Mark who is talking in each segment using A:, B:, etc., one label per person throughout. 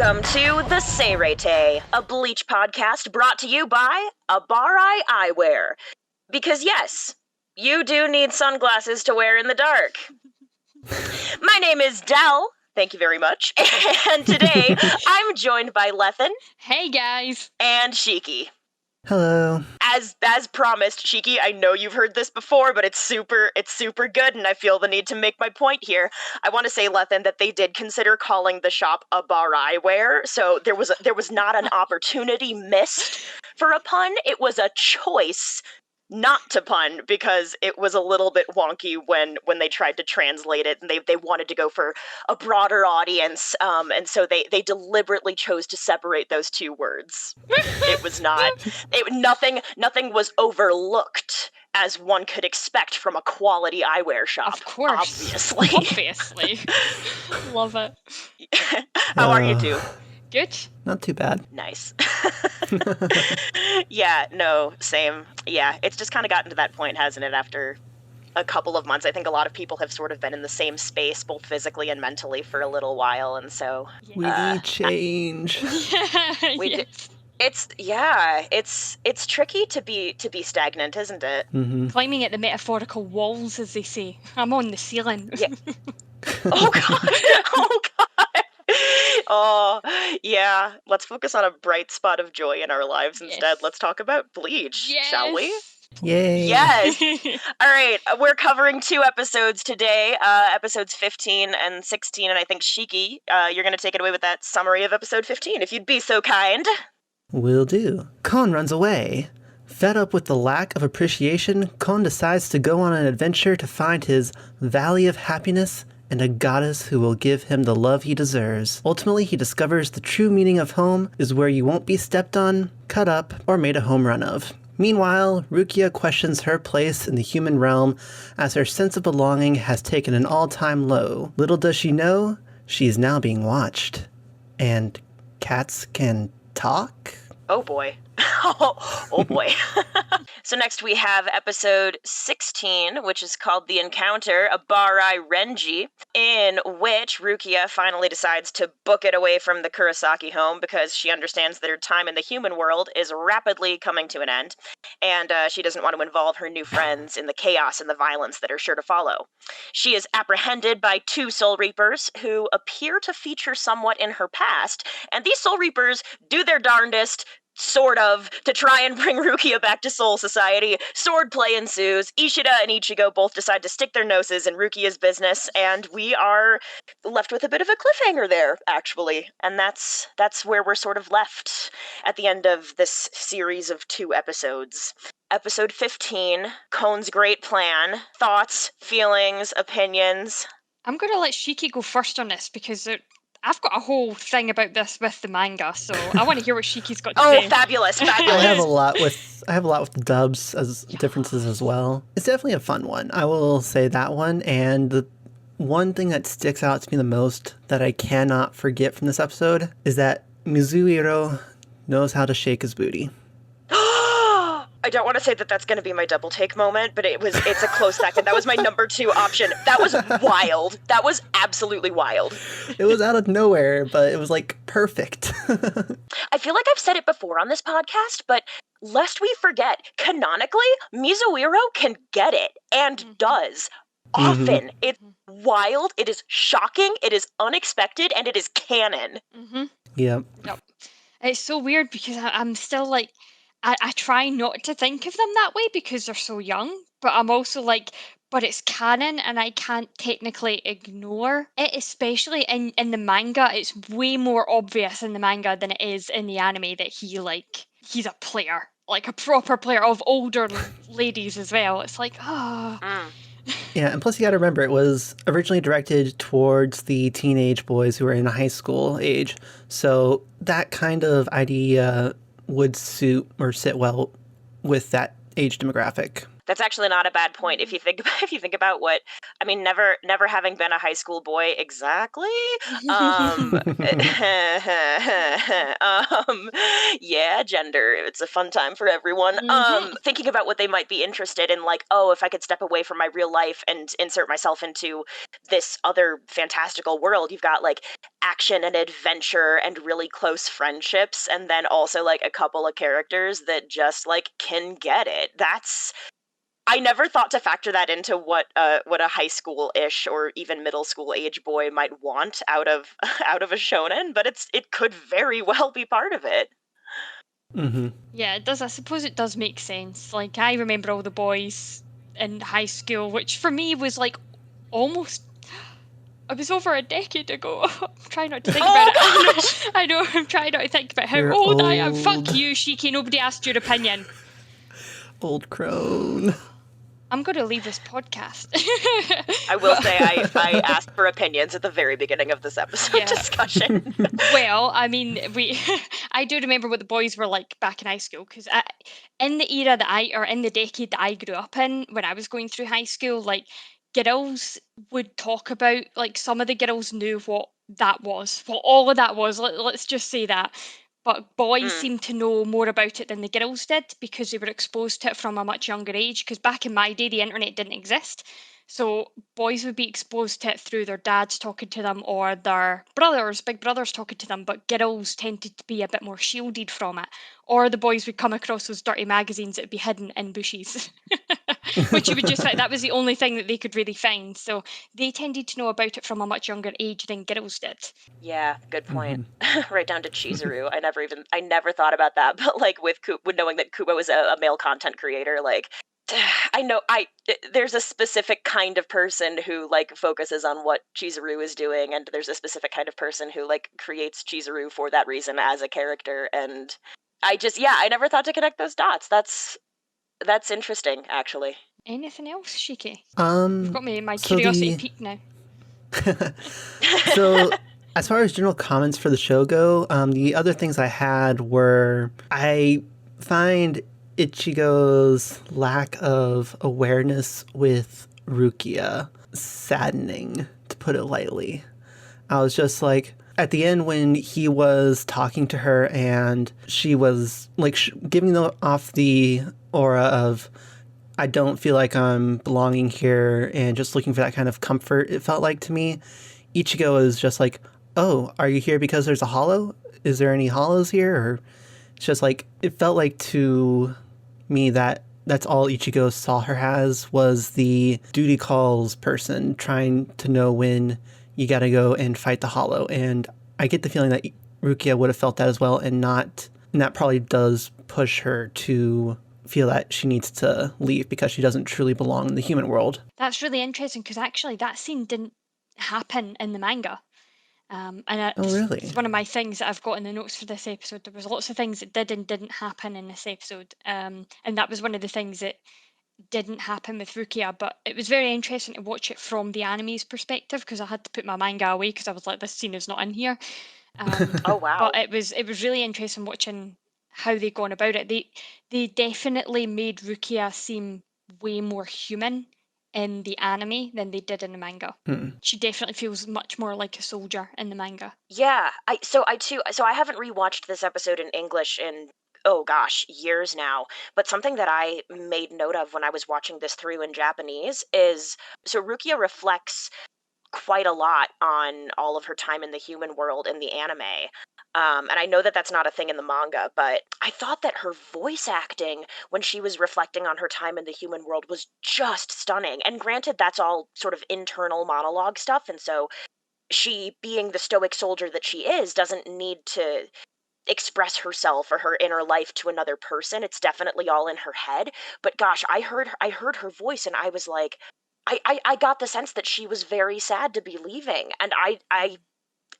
A: Welcome to TheSeireitei, a Bleach podcast brought to you by Abari Eyewear. Because yes, you do need sunglasses to wear in the dark. My name is Dell, thank you very much, and today I'm joined by Lethan.
B: Hey guys!
A: And Shiki.
C: Hello.
A: As promised, Shiki, I know you've heard this before, but it's super good, and I feel the need to make my point here. I want to say, Lethan, that they did consider calling the shop a bar eyewear, so there was not an opportunity missed for a pun. It was a choice not to pun because it was a little bit wonky when they tried to translate it, and they wanted to go for a broader audience, and so they deliberately chose to separate those two words. It was not nothing was overlooked as one could expect from a quality eyewear shop.
B: Of course,
A: obviously.
B: Love it.
A: How are you two?
B: Good.
C: Not too bad.
A: Nice. Yeah, no, same. Yeah, it's just kind of gotten to that point, hasn't it, after a couple of months. I think a lot of people have sort of been in the same space, both physically and mentally, for a little while, and so...
C: We need change.
A: It's tricky to be stagnant, isn't it?
C: Mm-hmm.
B: Climbing at the metaphorical walls, as they say. I'm on the ceiling.
A: Yeah. Oh, God! Oh, God! Oh, yeah. Let's focus on a bright spot of joy in our lives instead.
B: Yes.
A: Let's talk about Bleach,
B: Yes.
A: shall we?
C: Yay.
A: Yes! All right, we're covering 2 episodes today, episodes 15 and 16, and I think, Shiki, you're going to take it away with that summary of episode 15, if you'd be so kind.
C: Will do. Kon runs away. Fed up with the lack of appreciation, Kon decides to go on an adventure to find his Valley of Happiness and a goddess who will give him the love he deserves. Ultimately, he discovers the true meaning of home is where you won't be stepped on, cut up, or made a home run of. Meanwhile, Rukia questions her place in the human realm as her sense of belonging has taken an all-time low. Little does she know, she is now being watched. And cats can talk?
A: Oh boy. Oh boy. So next we have episode 16, which is called The Encounter, Abari Renji, in which Rukia finally decides to book it away from the Kurosaki home because she understands that her time in the human world is rapidly coming to an end, and she doesn't want to involve her new friends in the chaos and the violence that are sure to follow. She is apprehended by 2 Soul Reapers who appear to feature somewhat in her past, and these Soul Reapers do their darndest, sort of, to try and bring Rukia back to Soul Society. Swordplay ensues. Ishida and Ichigo both decide to stick their noses in Rukia's business, and we are left with a bit of a cliffhanger there, actually. And that's where we're sort of left at the end of this series of 2 episodes. Episode 15, Kon's Great Plan. Thoughts, feelings, opinions?
B: I'm going to let Shiki go first on this because I've got a whole thing about this with the manga, so I want to hear what Shiki's got to say.
A: Oh, fabulous.
C: I have a lot with the dubs as differences as well. It's definitely a fun one. I will say that one. And the one thing that sticks out to me the most that I cannot forget from this episode is that Mizuhiro knows how to shake his booty.
A: I don't want to say that that's going to be my double take moment, but it's a close second. That was my number 2 option. That was wild. That was absolutely wild.
C: It was out of nowhere, but it was like perfect.
A: I feel like I've said it before on this podcast, but lest we forget, canonically, Mizuhiro can get it and does often.
C: Mm-hmm.
A: It's wild, it is shocking, it is unexpected, and it is canon.
B: Mm-hmm.
C: Yep.
B: It's so weird because I'm still like, I try not to think of them that way because they're so young, but I'm also like, but it's canon and I can't technically ignore it, especially in the manga. It's way more obvious in the manga than it is in the anime that he's a player, like a proper player of older ladies as well. It's like,
C: Yeah, and plus you gotta remember, it was originally directed towards the teenage boys who were in high school age, so that kind of idea would suit or sit well with that age demographic.
A: That's actually not a bad point if you think about what I mean. Never having been a high school boy exactly. Yeah, gender. It's a fun time for everyone. Thinking about what they might be interested in, like, oh, if I could step away from my real life and insert myself into this other fantastical world, you've got like action and adventure and really close friendships, and then also like a couple of characters that just like can get it. I never thought to factor that into what a high school-ish or even middle school age boy might want out of out of a shonen, but it could very well be part of it.
B: Yeah, it does. I suppose it does make sense. Like, I remember all the boys in high school, which for me was like almost. It was over a decade ago. I'm trying not to think about it. I know. I'm trying not to think about how old I am. Fuck you, Shiki. Nobody asked your opinion.
C: Old crone.
B: I'm going to leave this podcast.
A: I will say I asked for opinions at the very beginning of this episode discussion.
B: Well, I mean, I do remember what the boys were like back in high school, because in the era in the decade that I grew up in, when I was going through high school, like, girls would talk about, like, some of the girls knew what that was, what all of that was. Let's just say that. But boys seemed to know more about it than the girls did, because they were exposed to it from a much younger age. Because back in my day, the internet didn't exist. So boys would be exposed to it through their dads talking to them, or their big brothers talking to them, but girls tended to be a bit more shielded from it. Or the boys would come across those dirty magazines that would be hidden in bushes, which you would just like, that was the only thing that they could really find. So they tended to know about it from a much younger age than girls did.
A: Yeah, good point. Right down to Chizuru. I never thought about that, but like with knowing that Kubo was a male content creator, like, I know there's a specific kind of person who like focuses on what Chizuru is doing, and there's a specific kind of person who like creates Chizuru for that reason as a character, and I never thought to connect those dots. That's interesting, actually.
B: Anything else, Shiki?
C: You've
B: got me my curiosity peaked now.
C: So, as far as general comments for the show go, the other things I had were, I find Ichigo's lack of awareness with Rukia saddening, to put it lightly. I was just like, at the end when he was talking to her and she was like giving off the aura of, I don't feel like I'm belonging here, and just looking for that kind of comfort, it felt like to me. Ichigo is just like, oh, are you here because there's a hollow? Is there any hollows here? Or it's just like, it felt like to me that's all Ichigo saw her as, was the duty calls person trying to know when you gotta go and fight the hollow. And I get the feeling that Rukia would have felt that as well, and that probably does push her to feel that she needs to leave because she doesn't truly belong in the human world.
B: That's really interesting, because actually that scene didn't happen in the manga.
C: Really?
B: It's one of my things that I've got in the notes for this episode. There was lots of things that did and didn't happen in this episode, and that was one of the things that didn't happen with Rukia. But it was very interesting to watch it from the anime's perspective, because I had to put my manga away because I was like, this scene is not in here.
A: Oh wow!
B: But it was really interesting watching how they gone about it. They definitely made Rukia seem way more human in the anime than they did in the manga. She definitely feels much more like a soldier in the manga.
A: Yeah, I haven't rewatched this episode in English in, oh gosh, years now. But something that I made note of when I was watching this through in Japanese is, so Rukia reflects quite a lot on all of her time in the human world in the anime. And I know that that's not a thing in the manga, but I thought that her voice acting when she was reflecting on her time in the human world was just stunning. And granted, that's all sort of internal monologue stuff, and so she, being the stoic soldier that she is, doesn't need to express herself or her inner life to another person. It's definitely all in her head. But gosh, I heard her voice, and I was like, I got the sense that she was very sad to be leaving. And I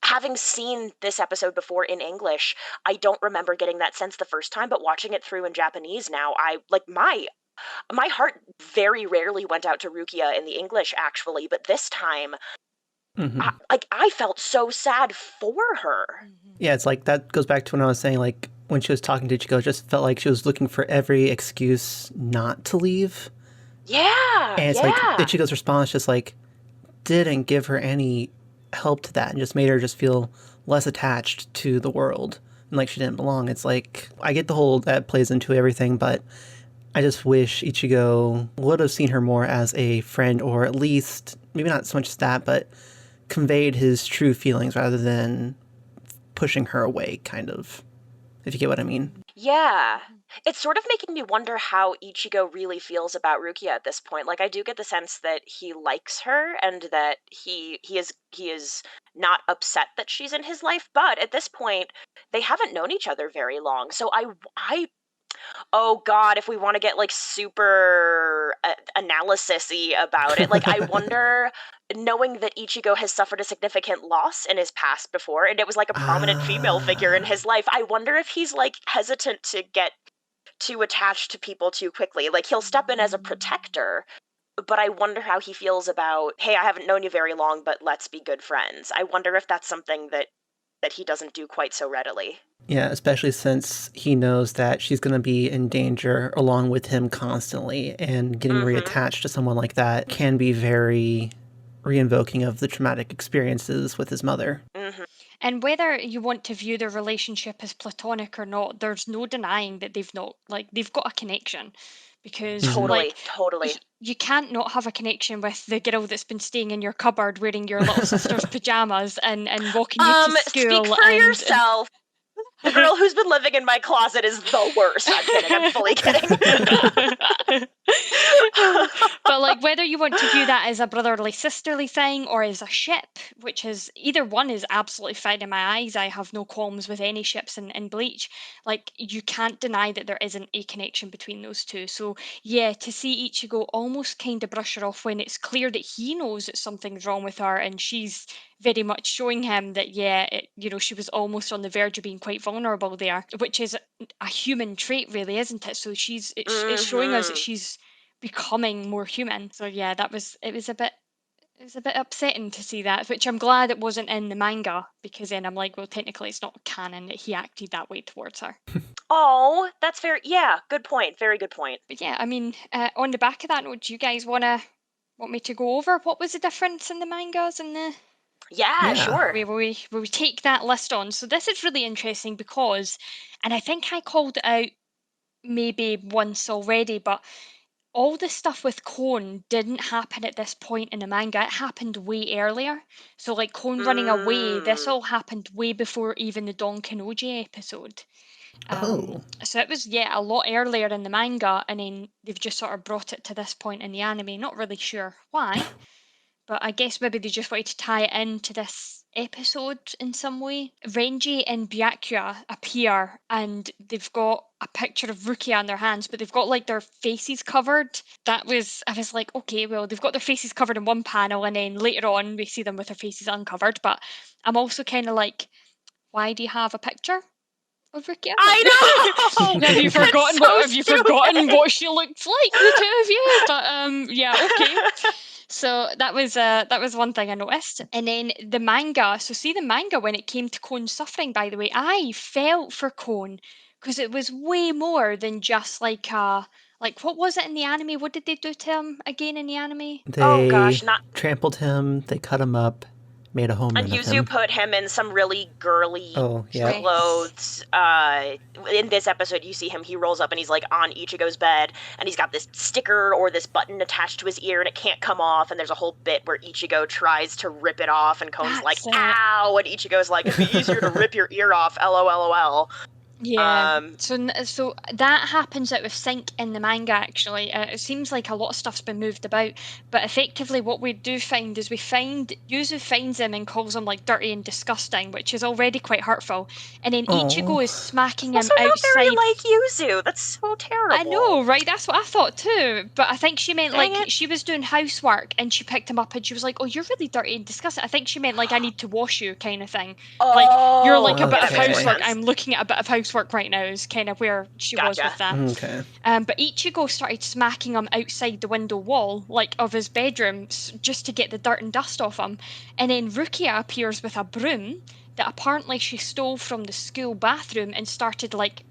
A: having seen this episode before in English, I don't remember getting that sense the first time, but watching it through in Japanese now, I like my heart very rarely went out to Rukia in the English, actually, but this time, I felt so sad for her.
C: Yeah, it's like, that goes back to when I was saying, like, when she was talking to Ichigo, it just felt like she was looking for every excuse not to leave.
A: Yeah,
C: And it's like Ichigo's response just like didn't give her any help to that and just made her just feel less attached to the world and like she didn't belong. It's like, I get the whole that plays into everything, but I just wish Ichigo would have seen her more as a friend, or at least, maybe not so much as that, but conveyed his true feelings rather than pushing her away, kind of, if you get what I mean.
A: Yeah. It's sort of making me wonder how Ichigo really feels about Rukia at this point. Like, I do get the sense that he likes her and that he is not upset that she's in his life, but at this point they haven't known each other very long. So I oh god, if we want to get like super analysis-y about it, like I wonder, knowing that Ichigo has suffered a significant loss in his past before, and it was like a prominent female figure in his life, I wonder if he's like hesitant to get too attached to people too quickly. Like he'll step in as a protector, but I wonder how he feels about, hey, I haven't known you very long, but let's be good friends. I wonder if that's something that he doesn't do quite so readily.
C: Yeah, especially since he knows that she's going to be in danger along with him constantly, and getting reattached to someone like that can be very reinvoking of the traumatic experiences with his mother.
B: And whether you want to view their relationship as platonic or not, there's no denying that they've got a connection. Because
A: Totally.
B: you can't not have a connection with the girl that's been staying in your cupboard wearing your little sister's pajamas and walking you to school.
A: Speak for yourself. The girl who's been living in my closet is the worst. I'm kidding. I'm fully kidding.
B: But like, whether you want to view that as a brotherly sisterly thing or as a ship, which is either one, is absolutely fine in my eyes. I have no qualms with any ships in Bleach. Like, you can't deny that there isn't a connection between those two. So yeah, to see Ichigo almost kind of brush her off when it's clear that he knows that something's wrong with her, and she's very much showing him that, she was almost on the verge of being quite vulnerable there, which is a human trait, really, isn't it? So it's showing us that she's becoming more human. So yeah, it was a bit upsetting to see that, which I'm glad it wasn't in the manga, because then I'm like, well, technically it's not canon that he acted that way towards her.
A: Oh, that's fair. Yeah, good point. Very good point.
B: But yeah, I mean, on the back of that note, do you guys want me to go over what was the difference in the mangas and the...
A: Yeah, sure.
B: Will we take that list on? So this is really interesting because, and I think I called it out maybe once already, but all the stuff with Kon didn't happen at this point in the manga. It happened way earlier. So like Kon running away, this all happened way before even the Don Kanoji episode. So it was, a lot earlier in the manga, and then they've just sort of brought it to this point in the anime. Not really sure why. But I guess maybe they just wanted to tie it into this episode in some way. Renji and Byakuya appear, and they've got a picture of Rukia in their hands, but they've got like their faces covered. I was like, okay, well, they've got their faces covered in one panel, and then later on we see them with their faces uncovered. But I'm also kind of like, why do you have a picture of Rukia?
A: I know.
B: Have you forgotten what she looks like, the two of you? But okay. So that was one thing I noticed. And then the manga. So see the manga, when it came to Kon's suffering, by the way, I felt for Kon, because it was way more than just like what was it in the anime? What did they do to him again in the anime?
C: They trampled him, they cut him up, made a home run of him.
A: And Yuzu put him in some really girly clothes. In this episode, you see him, he rolls up and he's like on Ichigo's bed, and he's got this sticker or this button attached to his ear, and it can't come off, and there's a whole bit where Ichigo tries to rip it off, and Kon's like, ow, and Ichigo's like, it'd be easier to rip your ear off, LOLOL.
B: Yeah. So that happens out of sync in the manga, actually. It seems like a lot of stuff's been moved about, but effectively what we do find is Yuzu finds him and calls him like dirty and disgusting, which is already quite hurtful. And then Ichigo is smacking him outside.
A: Not very like Yuzu. That's so terrible.
B: I know, right? That's what I thought too. But I think she meant she was doing housework and she picked him up and she was like, "Oh, you're really dirty and disgusting." I think she meant like, "I need to wash you," kind of thing. Like you're like a bit of housework. I'm looking at a bit of housework right now is kind of where she was with that.
C: Okay.
B: But Ichigo started smacking him outside the window wall, like of his bedroom, just to get the dirt and dust off him. And then Rukia appears with a broom that apparently she stole from the school bathroom and started like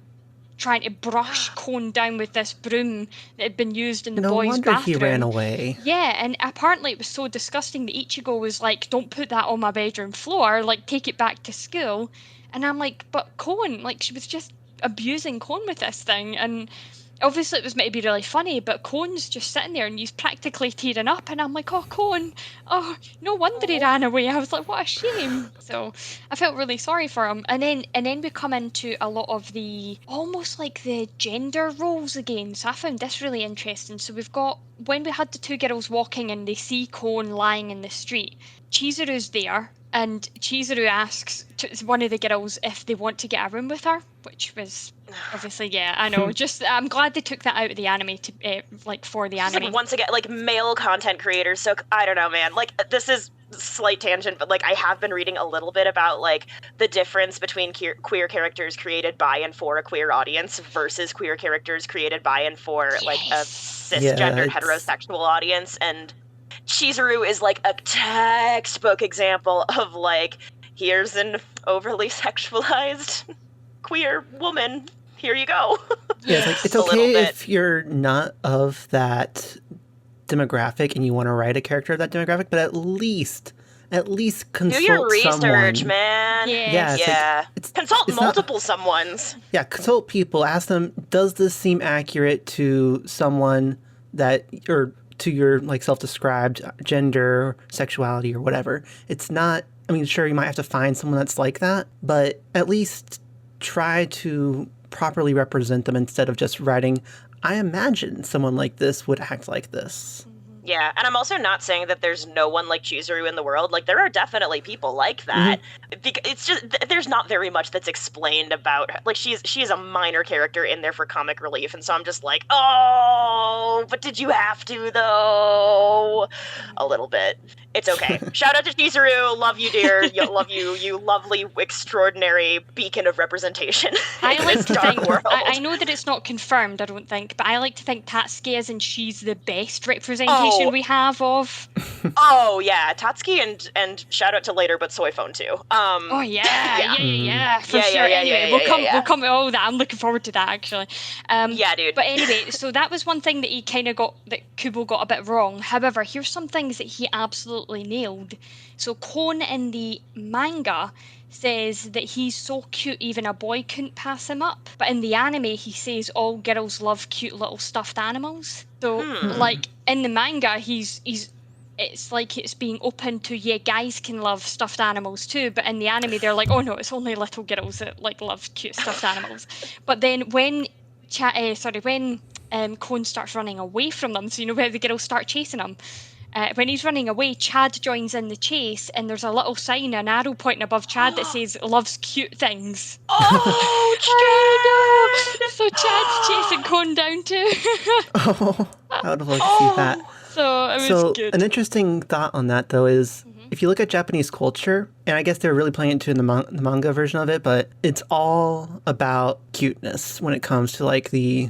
B: trying to brush Kon down with this broom that had been used in the
C: No
B: boys'
C: wonder
B: bathroom.
C: he ran away.
B: Yeah, and apparently it was so disgusting that Ichigo was like, don't put that on my bedroom floor, like, take it back to school. And I'm like, but Kon, like, she was just abusing Kon with this thing. And obviously it was meant to be really funny, but Kon's just sitting there and he's practically tearing up. And I'm like, oh, Kon, oh, no wonder he ran away. I was like, what a shame. So I felt really sorry for him. And then we come into a lot of the, almost like the gender roles again. So I found this really interesting. So we've got, when we had the two girls walking and they see Kon lying in the street, Chizuru's there. And Chizuru asks one of the girls if they want to get a room with her, which was obviously, yeah, I know. Just I'm glad they took that out of the anime to like for the anime.
A: Like once again, like male content creators. So I don't know, man. Like this is slight tangent, but like I have been reading a little bit about like the difference between queer characters created by and for a queer audience versus queer characters created by and for like a cisgendered heterosexual audience. And Chizuru is like a textbook example of like, here's an overly sexualized queer woman. Here you go.
C: Yeah, it's, like, it's okay if you're not of that demographic and you want to write a character of that demographic, but at least consult
A: do your research,
C: someone.
A: man.
C: Yeah.
A: Consult multiple someones.
C: Yeah, consult people. Ask them, does this seem accurate to someone that, or to your like self-described gender, sexuality, or whatever? It's not, I mean, sure, you might have to find someone that's like that, but at least try to properly represent them instead of just writing, I imagine someone like this would act like this.
A: Yeah, and I'm also not saying that there's no one like Chizuru in the world. Like, there are definitely people like that. It's just, there's not very much that's explained about her. Like, she is a minor character in there for comic relief, and so I'm just like, oh, but did you have to, though? A little bit. It's okay. Shout out to Chizuru. Love you, dear. Love you, you lovely, extraordinary beacon of representation
B: I
A: in
B: like
A: this
B: to
A: dark
B: think,
A: world.
B: I know that it's not confirmed, I don't think, but I like to think Tatsuki is, and she's the best representation we have of.
A: Oh yeah, Tatsuki and shout out to later, but Soy Phone too.
B: Oh yeah, for
A: Yeah,
B: sure.
A: yeah,
B: Anyway,
A: yeah,
B: we'll come to all that. I'm looking forward to that actually.
A: Yeah, dude.
B: But anyway, so that was one thing that he kind of got, that Kubo got a bit wrong. However, here's some things that he absolutely nailed. So Kon in the manga says that he's so cute even a boy couldn't pass him up. But in the anime, he says all girls love cute little stuffed animals. So like in the manga, he's it's like it's being open to, yeah, guys can love stuffed animals too, but in the anime they're like, oh no, it's only little girls that like love cute stuffed animals. But then when Kon starts running away from them, so you know where the girls start chasing him, when he's running away, Chad joins in the chase, and there's a little sign, an arrow pointing above Chad that says loves cute things.
A: Oh, Chad!
B: So Chad's chasing Kon down too.
C: Oh, I would have loved to see that.
B: So it was good.
C: An interesting thought on that, though, is if you look at Japanese culture, and I guess they're really playing it too in the manga version of it, but it's all about cuteness when it comes to like the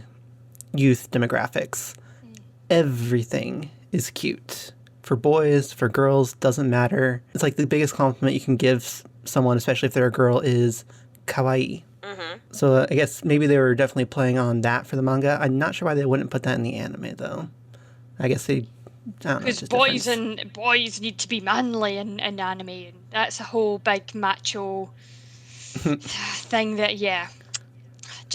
C: youth demographics. Everything is cute. For boys, for girls, doesn't matter. It's like the biggest compliment you can give someone, especially if they're a girl, is kawaii. So I guess maybe they were definitely playing on that for the manga. I'm not sure why they wouldn't put that in the anime, though. I guess they, I don't know.
B: Because boys need to be manly in anime, and that's a whole big macho thing that, yeah.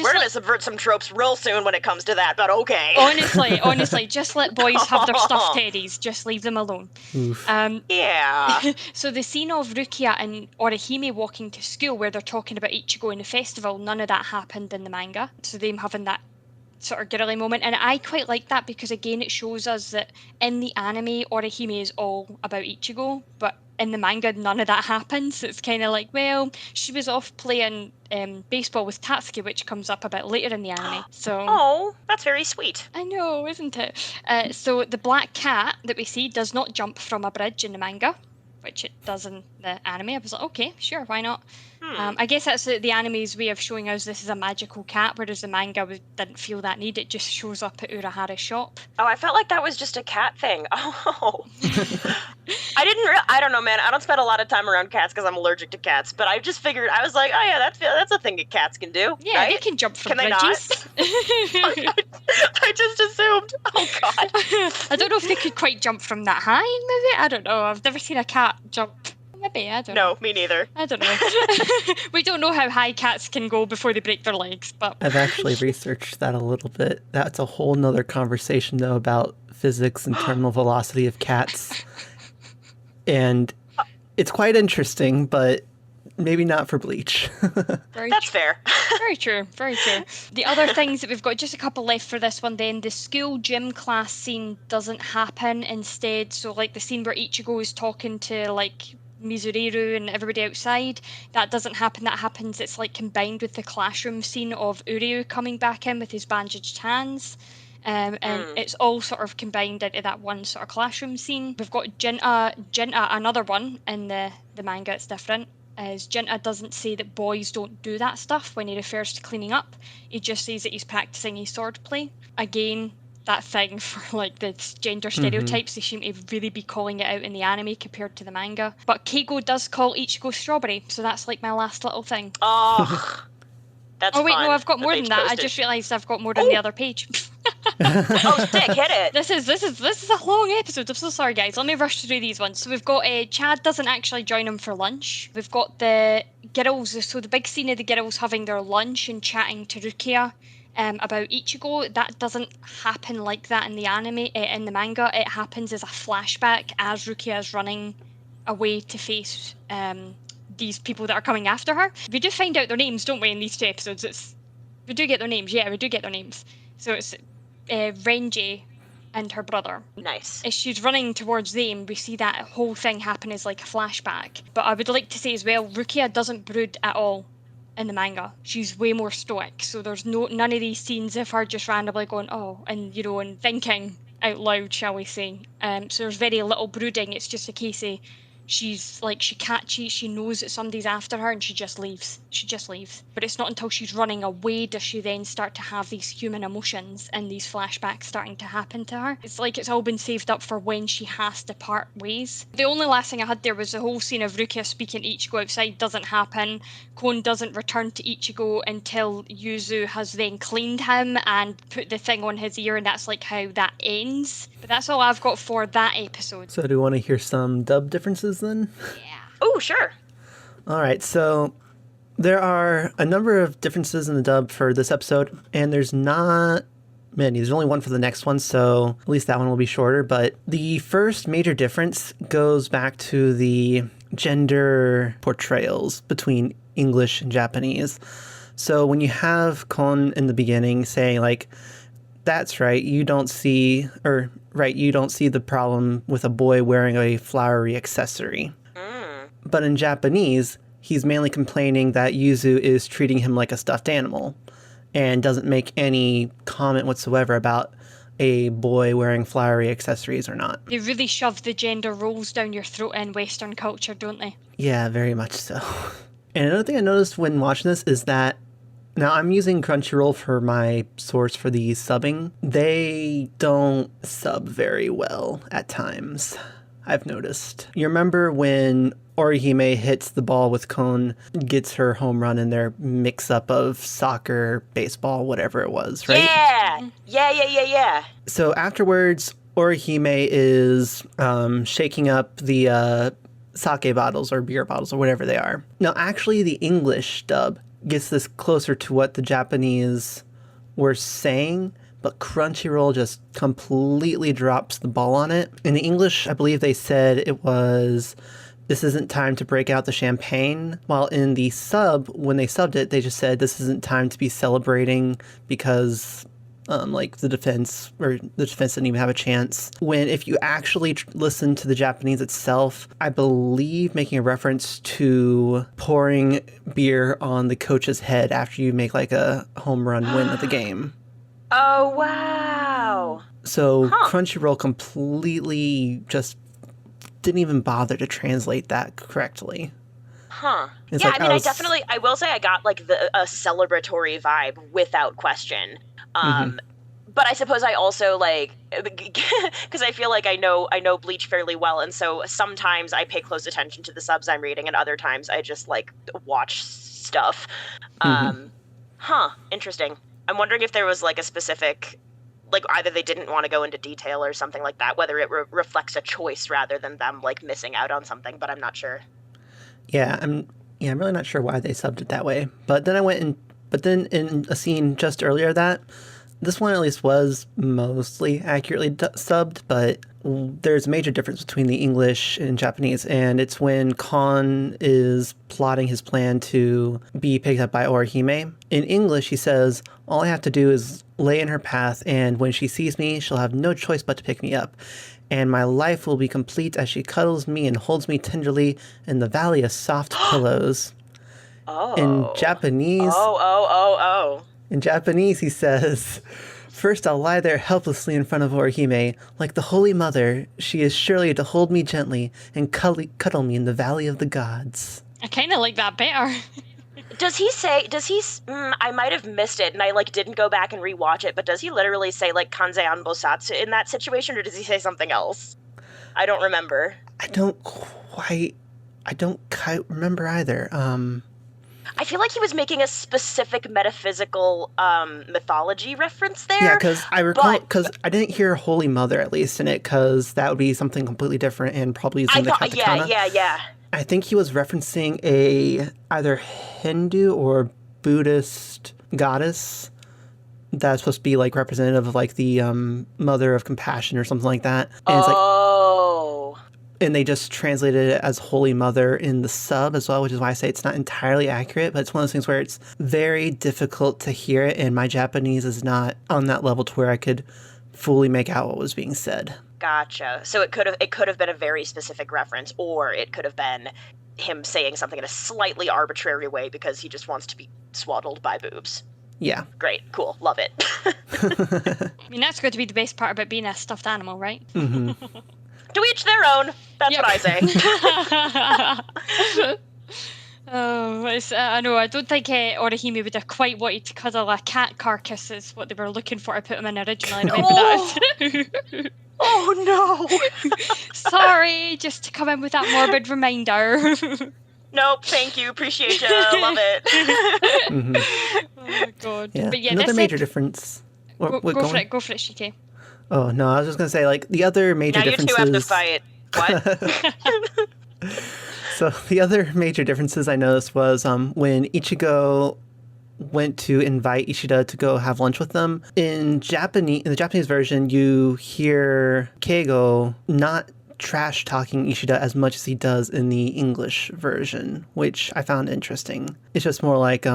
A: We're gonna subvert some tropes real soon when it comes to that, but okay.
B: Honestly, just let boys have their stuffed teddies. Just leave them alone.
A: Yeah.
B: So the scene of Rukia and Orihime walking to school where they're talking about Ichigo in the festival, none of that happened in the manga. So them having that sort of girly moment, and I quite like that because again it shows us that in the anime Orihime is all about Ichigo, but in the manga none of that happens. It's kind of like, well, she was off playing baseball with Tatsuki, which comes up a bit later in the anime. So
A: oh, that's very sweet.
B: I know, isn't it? So the black cat that we see does not jump from a bridge in the manga, which it does in the anime. I was like, okay, sure, why not? I guess that's the anime's way of showing us this is a magical cat, whereas the manga didn't feel that need. It just shows up at Urahara's shop.
A: Oh, I felt like that was just a cat thing. Oh. I don't know, man. I don't spend a lot of time around cats because I'm allergic to cats, but I just figured, I was like, oh yeah, that's a thing that cats can do.
B: Yeah,
A: right?
B: they can jump from
A: Can they
B: bridges.
A: I just assumed. Oh god.
B: I don't know if they could quite jump from that high, maybe? I don't know. I've never seen a cat jump. Maybe, I don't know.
A: No, me neither.
B: I don't know. We don't know how high cats can go before they break their legs, but...
C: I've actually researched that a little bit. That's a whole nother conversation, though, about physics and terminal velocity of cats. And it's quite interesting, but maybe not for Bleach.
A: That's fair.
B: Very true, very true. The other things that we've got, just a couple left for this one then. The school gym class scene doesn't happen instead. So, like, the scene where Ichigo is talking to, like, Mizuriru and everybody outside, that doesn't happen. That happens, it's like combined with the classroom scene of Uryu coming back in with his bandaged hands. And it's all sort of combined into that one sort of classroom scene. We've got Jinta, another one in the manga, it's different. As Jinta doesn't say that boys don't do that stuff when he refers to cleaning up. He just says that he's practicing his swordplay. Again, that thing for like the gender stereotypes, they seem to really be calling it out in the anime compared to the manga. But Keigo does call Ichigo strawberry, so that's like my last little thing.
A: Oh, that's
B: Oh wait,
A: fun
B: no, I've got more than that. I just realised I've got more on the other page.
A: Oh, stick, hit it.
B: This is a long episode. I'm so sorry, guys. Let me rush through these ones. So we've got Chad doesn't actually join him for lunch. We've got the girls. So the big scene of the girls having their lunch and chatting to Rukia about Ichigo. That doesn't happen like that in the anime. In the manga, it happens as a flashback as Rukia is running away to face these people that are coming after her. We do find out their names, don't we, in these two episodes? We do get their names. Yeah, we do get their names. So it's Renji and her brother.
A: Nice.
B: As she's running towards them, we see that whole thing happen as like a flashback. But I would like to say as well, Rukia doesn't brood at all in the manga. She's way more stoic. So there's none of these scenes of her just randomly going, oh, and and thinking out loud, shall we say. So there's very little brooding. It's just a case of she's like, she can't cheat, she knows that somebody's after her and she just leaves. But it's not until she's running away does she then start to have these human emotions and these flashbacks starting to happen to her. It's like it's all been saved up for when she has to part ways. The only last thing I had there was the whole scene of Rukia speaking to Ichigo outside doesn't happen. Kon doesn't return to Ichigo until Yuzu has then cleaned him and put the thing on his ear, and that's like how that ends. But that's all I've got for that episode.
C: So do you want to hear some dub differences then?
B: Yeah.
A: Oh, sure.
C: All right, so there are a number of differences in the dub for this episode, and there's not many. There's only one for the next one, so at least that one will be shorter. But the first major difference goes back to the gender portrayals between English and Japanese. So when you have Kon in the beginning saying, like, that's right, you don't see the problem with a boy wearing a flowery accessory. But in Japanese, he's mainly complaining that Yuzu is treating him like a stuffed animal and doesn't make any comment whatsoever about a boy wearing flowery accessories or not.
B: They really shove the gender roles down your throat in Western culture, don't they?
C: Yeah, very much so. And another thing I noticed when watching this is that, now I'm using Crunchyroll for my source for the subbing. They don't sub very well at times, I've noticed. You remember when Orihime hits the ball with Kon, gets her home run in their mix-up of soccer, baseball, whatever it was, right?
A: Yeah.
C: So afterwards, Orihime is shaking up the sake bottles or beer bottles or whatever they are. Now, actually, the English dub gets this closer to what the Japanese were saying, but Crunchyroll just completely drops the ball on it. In the English, I believe they said it was, this isn't time to break out the champagne. While in the sub, when they subbed it, they just said this isn't time to be celebrating because the defense didn't even have a chance. When if you actually listen to the Japanese itself, I believe making a reference to pouring beer on the coach's head after you make like a home run win of the game.
A: Oh, wow.
C: So Crunchyroll completely just didn't even bother to translate that correctly.
A: Huh.
C: It's
A: Yeah,
C: like
A: I mean, I will say I got like a celebratory vibe without question.
C: Mhm.
A: But I suppose I also like because I feel like I know Bleach fairly well, and so sometimes I pay close attention to the subs I'm reading, and other times I just like watch stuff.
C: Mhm.
A: Interesting. I'm wondering if there was like a specific, like either they didn't want to go into detail or something like that, whether it reflects a choice rather than them like missing out on something, but I'm not sure.
C: I'm really not sure why they subbed it that way. But then in a scene just earlier that this one at least was mostly accurately subbed, but there's a major difference between the English and Japanese, and it's when Kon is plotting his plan to be picked up by Orihime. In English, he says, "All I have to do is lay in her path, and when she sees me, she'll have no choice but to pick me up. And my life will be complete as she cuddles me and holds me tenderly in the valley of soft pillows." In
A: Oh.
C: Japanese,
A: Oh.
C: he says, "First I'll lie there helplessly in front of Orihime. Like the Holy Mother, she is surely to hold me gently and cuddle me in the valley of the gods."
B: I kind of like that better.
A: Does he, I might have missed it and I like didn't go back and rewatch it, but does he literally say like Kanzei an Bosatsu in that situation, or does he say something else? I don't remember.
C: I don't quite remember either.
A: I feel like he was making a specific metaphysical mythology reference there.
C: Yeah, because I recall, because I didn't hear Holy Mother at least in it, because that would be something completely different and probably using the katakana.
A: Yeah.
C: I think he was referencing a either Hindu or Buddhist goddess that's supposed to be like representative of like the mother of compassion or something like that. And it's like, and they just translated it as Holy Mother in the sub as well, which is why I say it's not entirely accurate, but it's one of those things where it's very difficult to hear it, and my Japanese is not on that level to where I could fully make out what was being said.
A: Gotcha. So it could have been a very specific reference, or it could have been him saying something in a slightly arbitrary way because he just wants to be swaddled by boobs.
C: Yeah.
A: Great. Cool. Love it.
B: I mean, that's going to be the best part about being a stuffed animal, right?
C: Mm-hmm.
A: To each their own. That's what I say.
B: I know. I don't think Orihime would have quite wanted to cuddle a cat carcass is what they were looking for to put him in originally. I remember that.
A: Oh no!
B: Sorry, just to come in with that morbid reminder.
A: Nope, thank you, appreciate you, love it.
C: Mm-hmm.
B: Oh god.
C: Yeah.
B: But yeah,
C: Another major difference.
B: Go for it, Shiki.
C: Oh no, I was just gonna say like the other major differences.
A: Now you two have to fight. What?
C: So the other major differences I noticed was when Ichigo went to invite Ishida to go have lunch with them. In the Japanese version, you hear Keigo not trash talking Ishida as much as he does in the English version, which I found interesting. It's just more like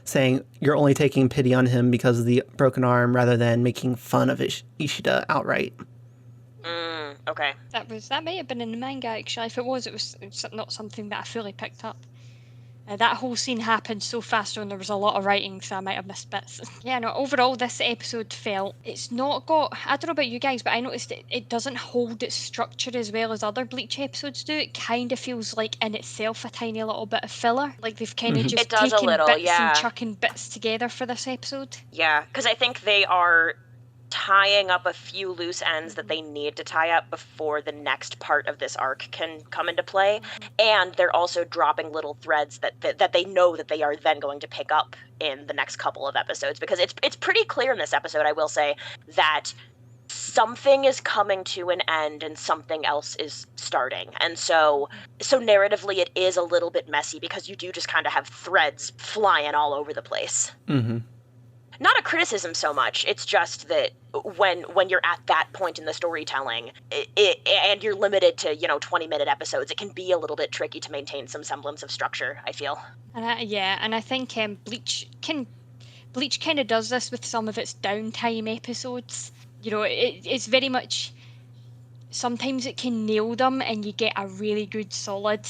C: saying you're only taking pity on him because of the broken arm rather than making fun of Ishida outright.
A: Okay.
B: That may have been in the manga actually. If it was not something that I fully picked up. That whole scene happened so fast when there was a lot of writing, so I might have missed bits. Yeah, no, overall this episode it's not got, I don't know about you guys, but I noticed it doesn't hold its structure as well as other Bleach episodes do. It kind of feels like in itself a tiny little bit of filler. Like they've kind of just taken bits and chucking bits together for this episode.
A: Yeah, because I think they are tying up a few loose ends that they need to tie up before the next part of this arc can come into play, and they're also dropping little threads that they know that they are then going to pick up in the next couple of episodes, because it's pretty clear in this episode, I will say, that something is coming to an end and something else is starting. And so narratively it is a little bit messy because you do just kind of have threads flying all over the place.
C: Mm-hmm.
A: Not a criticism so much, it's just that when you're at that point in the storytelling, and you're limited to, 20-minute episodes, it can be a little bit tricky to maintain some semblance of structure, I feel.
B: And I think Bleach kind of does this with some of its downtime episodes. It's very much, sometimes it can nail them and you get a really good solid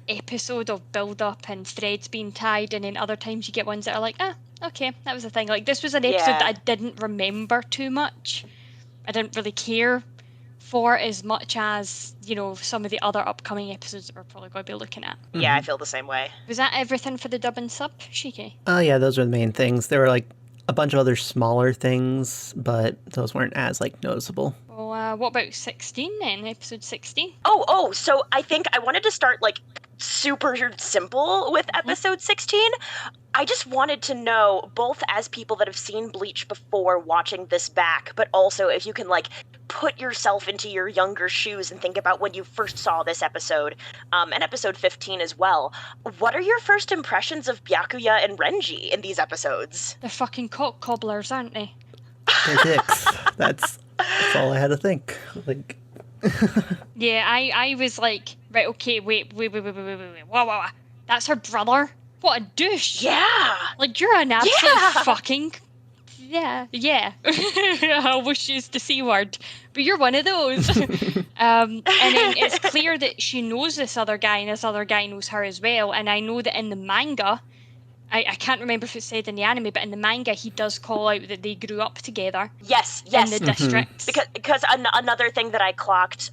B: episode of build-up and threads being tied, and then other times you get ones that are like, okay, that was the thing. Like, this was an episode that I didn't remember too much. I didn't really care for as much as, some of the other upcoming episodes that we're probably going to be looking at.
A: Yeah, I feel the same way.
B: Was that everything for the dub and sub, Shiki?
C: Yeah, those were the main things. There were like a bunch of other smaller things, but those weren't as like noticeable.
B: Well, what about 16 then? Episode 16?
A: So I think I wanted to start like super simple with episode 16. I just wanted to know, both as people that have seen Bleach before watching this back, but also if you can like put yourself into your younger shoes and think about when you first saw this episode, and episode 15 as well. What are your first impressions of Byakuya and Renji in these episodes?
B: They're fucking cock cobblers, aren't they?
C: They're dicks. That's all I had to think. Like,
B: Yeah, I was like, right, okay, wait, wow, that's her brother? What a douche!
A: Yeah!
B: Like, you're an absolute fucking... Yeah. I wish she used the C word. But you're one of those. And then it's clear that she knows this other guy, and this other guy knows her as well. And I know that in the manga, I can't remember if it's said in the anime, but in the manga, he does call out that they grew up together.
A: Yes.
B: In the district.
A: Because another thing that I clocked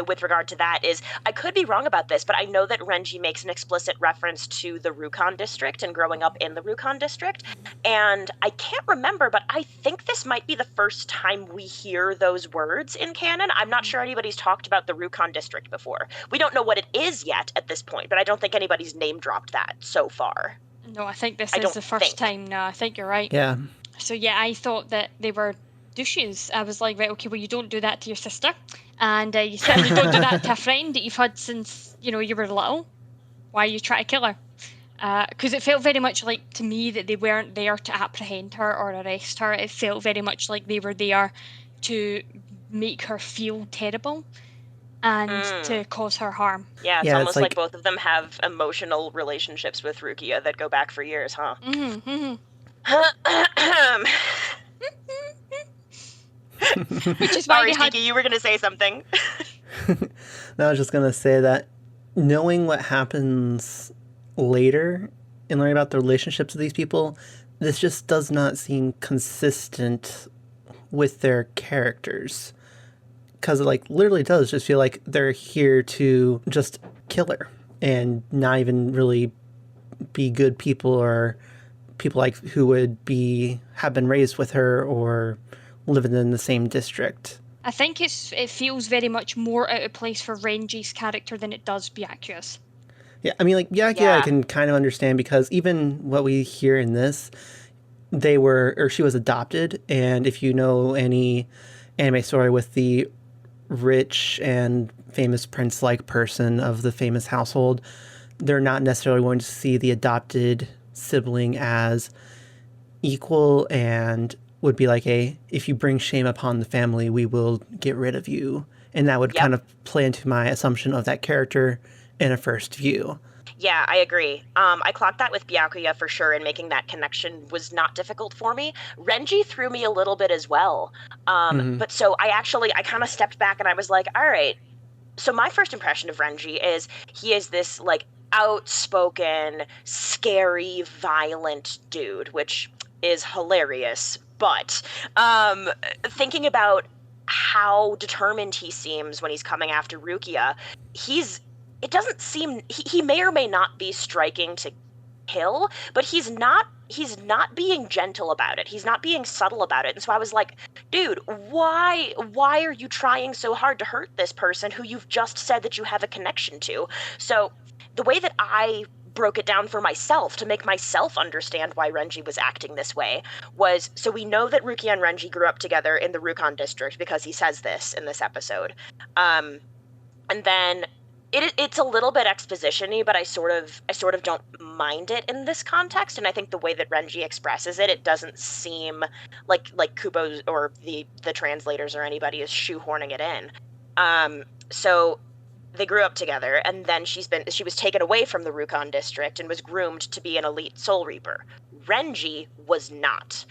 A: with regard to that is, I could be wrong about this, but I know that Renji makes an explicit reference to the Rukon district and growing up in the Rukon district. And I can't remember, but I think this might be the first time we hear those words in canon. I'm not sure anybody's talked about the Rukon district before. We don't know what it is yet at this point, but I don't think anybody's name dropped that so far.
B: No, I think this is the first time. No, I think you're right.
C: yeah.
B: So yeah, I thought that they were douches. I was like, right, okay, well, you don't do that to your sister. And you certainly don't do that to a friend that you've had since, you were little. Why you try to kill her? Because it felt very much like, to me, that they weren't there to apprehend her or arrest her. It felt very much like they were there to make her feel terrible and to cause her harm.
A: Yeah, it's almost like both of them have emotional relationships with Rukia that go back for years, huh?
B: Which is why
A: Sorry, Shiki, you were going to say something.
C: No, I was just going to say that knowing what happens later and learning about the relationships of these people, this just does not seem consistent with their characters. Because it literally does just feel like they're here to just kill her and not even really be good people or people who would have been raised with her or living in the same district.
B: I think it feels very much more out of place for Renji's character than it does Byakuya's.
C: Yeah, I mean, Byakuya I can kind of understand, because even what we hear in this, she was adopted, and if you know any anime story with the rich and famous prince-like person of the famous household, they're not necessarily going to see the adopted sibling as equal and would be like, if you bring shame upon the family, we will get rid of you. And that would kind of play into my assumption of that character in a first view.
A: Yeah, I agree. I clocked that with Byakuya for sure, and making that connection was not difficult for me. Renji threw me a little bit as well. But so I kind of stepped back and I was like, all right. So my first impression of Renji is he is this outspoken, scary, violent dude, which is hilarious. But thinking about how determined he seems when he's coming after Rukia, it doesn't seem, he may or may not be striking to kill, but he's not being gentle about it. He's not being subtle about it. And so I was like, dude, why are you trying so hard to hurt this person who you've just said that you have a connection to? So the way that I broke it down for myself to make myself understand why Renji was acting this way was, so we know that Rukia and Renji grew up together in the Rukon district because he says this in this episode. And then it's a little bit exposition-y, but I sort of don't mind it in this context. And I think the way that Renji expresses it doesn't seem like Kubo or the translators or anybody is shoehorning it in. So they grew up together, and then she was taken away from the Rukon district and was groomed to be an elite Soul Reaper. Renji was not.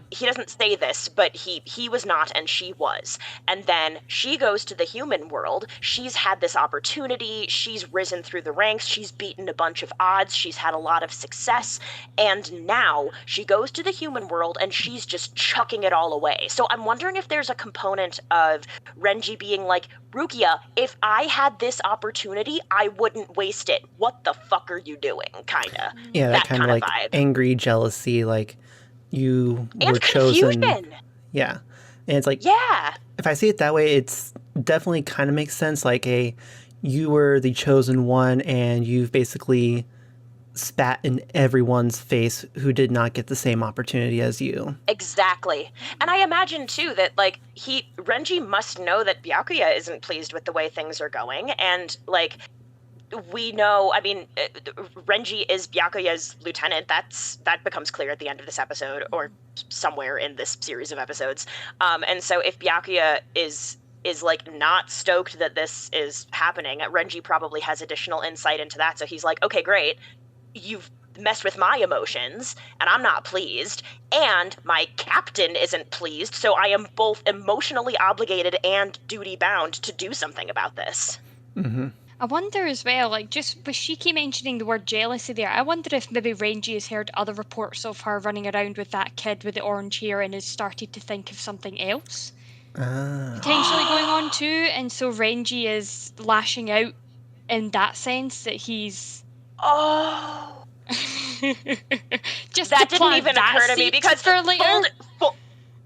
A: He doesn't say this, but he was not, and she was. And then she goes to the human world. She's had this opportunity. She's risen through the ranks. She's beaten a bunch of odds. She's had a lot of success. And now she goes to the human world, and she's just chucking it all away. So I'm wondering if there's a component of Renji being like, Rukia, if I had this opportunity, I wouldn't waste it. What the fuck are you doing? Kinda.
C: Yeah, that kind of like
A: vibe.
C: angry jealousy, like you
A: and
C: were chosen.
A: Confusion.
C: Yeah. And it's like,
A: yeah.
C: If I see it that way, it's definitely kind of makes sense. Like you were the chosen one, and you've basically spat in everyone's face who did not get the same opportunity as you.
A: Exactly. And I imagine too that like Renji must know that Byakuya isn't pleased with the way things are going, and like we know, I mean, Renji is Byakuya's lieutenant. That becomes clear at the end of this episode, or somewhere in this series of episodes. And so if Byakuya is like not stoked that this is happening, Renji probably has additional insight into that. So he's like, okay, great. You've messed with my emotions, and I'm not pleased, and my captain isn't pleased, so I am both emotionally obligated and duty-bound to do something about this.
C: Mm-hmm.
B: I wonder as well, like, just with Shiki mentioning the word jealousy there, I wonder if maybe Renji has heard other reports of her running around with that kid with the orange hair and has started to think of something else potentially going on too, and so Renji is lashing out in that sense that he's...
A: Oh.
B: Just
A: that didn't even occur to me because
B: for later.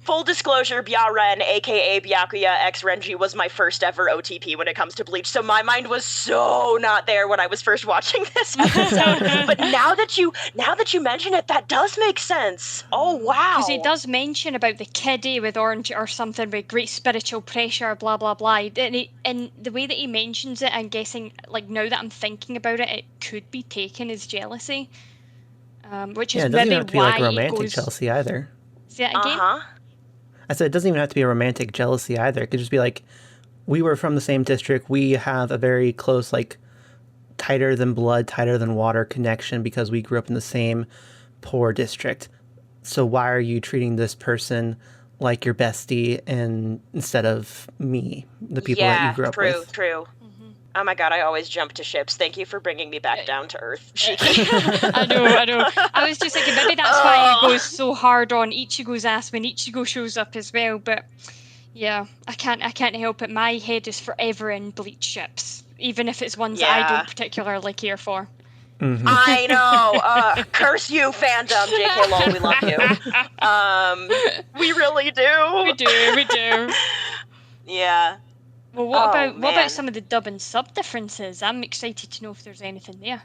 A: Full disclosure, Byaren, aka Byakuya x Renji, was my first ever OTP when it comes to Bleach, so my mind was so not there when I was first watching this episode. But now that you mention it, that does make sense. Oh wow!
B: Because he does mention about the kiddie with orange or something with great spiritual pressure, blah blah blah. And the way that he mentions it, I'm guessing, like now that I'm thinking about it, it could be taken as jealousy, which is
C: it doesn't
B: maybe
C: even have to be
B: why
C: like romantic
B: goes...
C: jealousy either.
B: Say that again?
C: I said it doesn't even have to be a romantic jealousy either. It could just be like, we were from the same district. We have a very close, like, tighter than blood, tighter than water connection because we grew up in the same poor district. So why are you treating this person like your bestie instead of me, the people that you grew up with?
A: True. Oh my god, I always jump to ships. Thank you for bringing me back down to earth, Shiki.
B: I know. I was just thinking maybe that's why he goes so hard on Ichigo's ass when Ichigo shows up as well. But yeah, I can't help it. My head is forever in Bleach ships, even if it's ones that I don't particularly care for.
C: Mm-hmm.
A: I know. Curse you, fandom. JK lol, we love you. We really do.
B: We do.
A: Yeah.
B: Well, what about some of the dub and sub differences? I'm excited to know if there's anything there.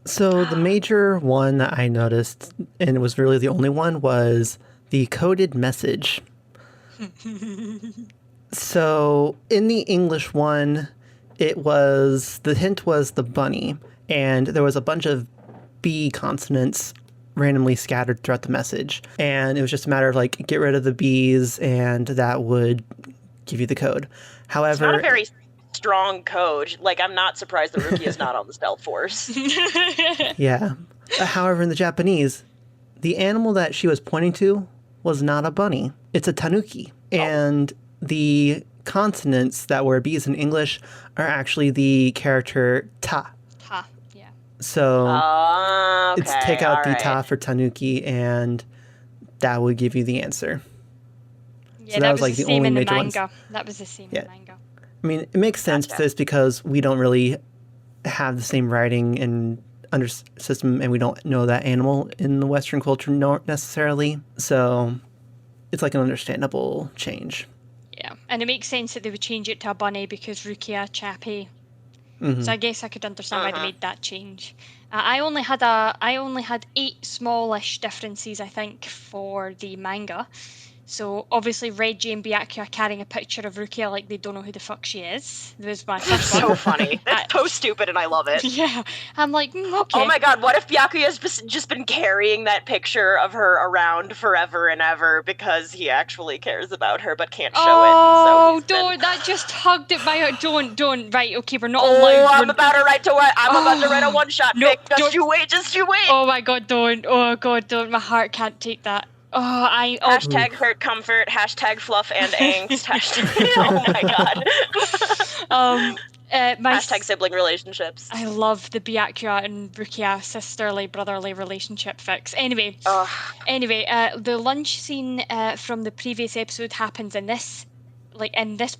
C: So the major one that I noticed, and it was really the only one, was the coded message. So in the English one, the hint was the bunny, and there was a bunch of B consonants randomly scattered throughout the message. And it was just a matter of like, get rid of the B's, and that would give you the code. However,
A: it's not a very strong code. Like, I'm not surprised that Rukia is not on the stealth force.
C: Yeah. However, in the Japanese, the animal that she was pointing to was not a bunny. It's a tanuki. And the consonants that were B's in English are actually the character ta.
B: Ta, yeah.
C: So
A: okay,
C: it's take out the ta for tanuki, and that would give you the answer.
B: Yeah,
C: so that was like the only major ones.
B: That was the same in manga.
C: I mean, it makes sense to this because we don't really have the same writing and system, and we don't know that animal in the Western culture necessarily. So it's like an understandable change.
B: Yeah, and it makes sense that they would change it to a bunny because Rukia Chappie.
C: Mm-hmm.
B: So I guess I could understand why they made that change. I only had 8 smallish differences, I think, for the manga. So obviously Reggie and Byakuya are carrying a picture of Rukia like they don't know who the fuck she is. That was my first one.
A: So funny. That's so stupid and I love it.
B: Yeah. I'm like, okay.
A: Oh my god, what if Byakuya's just been carrying that picture of her around forever and ever because he actually cares about her but can't show it?
B: Oh, don't. That just hugged it by heart. Don't. Right, okay, we're not allowed.
A: I'm about to write a one-shot
B: no,
A: fic. Just you wait.
B: Oh my god, don't. Oh god, don't. My heart can't take that.
A: Hashtag hurt comfort, hashtag fluff and angst, hashtag oh my god. Hashtag sibling relationships.
B: I love the Byakuya and Rukia sisterly brotherly relationship fics. Anyway, the lunch scene from the previous episode happens in this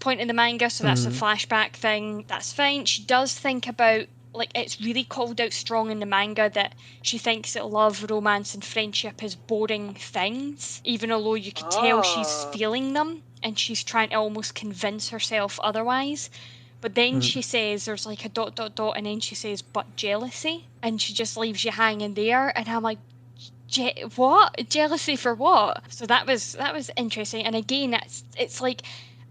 B: point in the manga, so that's a flashback thing. That's fine. She does think about, like, it's really called out strong in the manga that she thinks that love, romance, and friendship is boring things, even although you can tell she's feeling them and she's trying to almost convince herself otherwise. But then she says there's like a ... and then she says, but jealousy, and she just leaves you hanging there, and I'm like, what? Jealousy for what? So that was interesting. And again, it's like,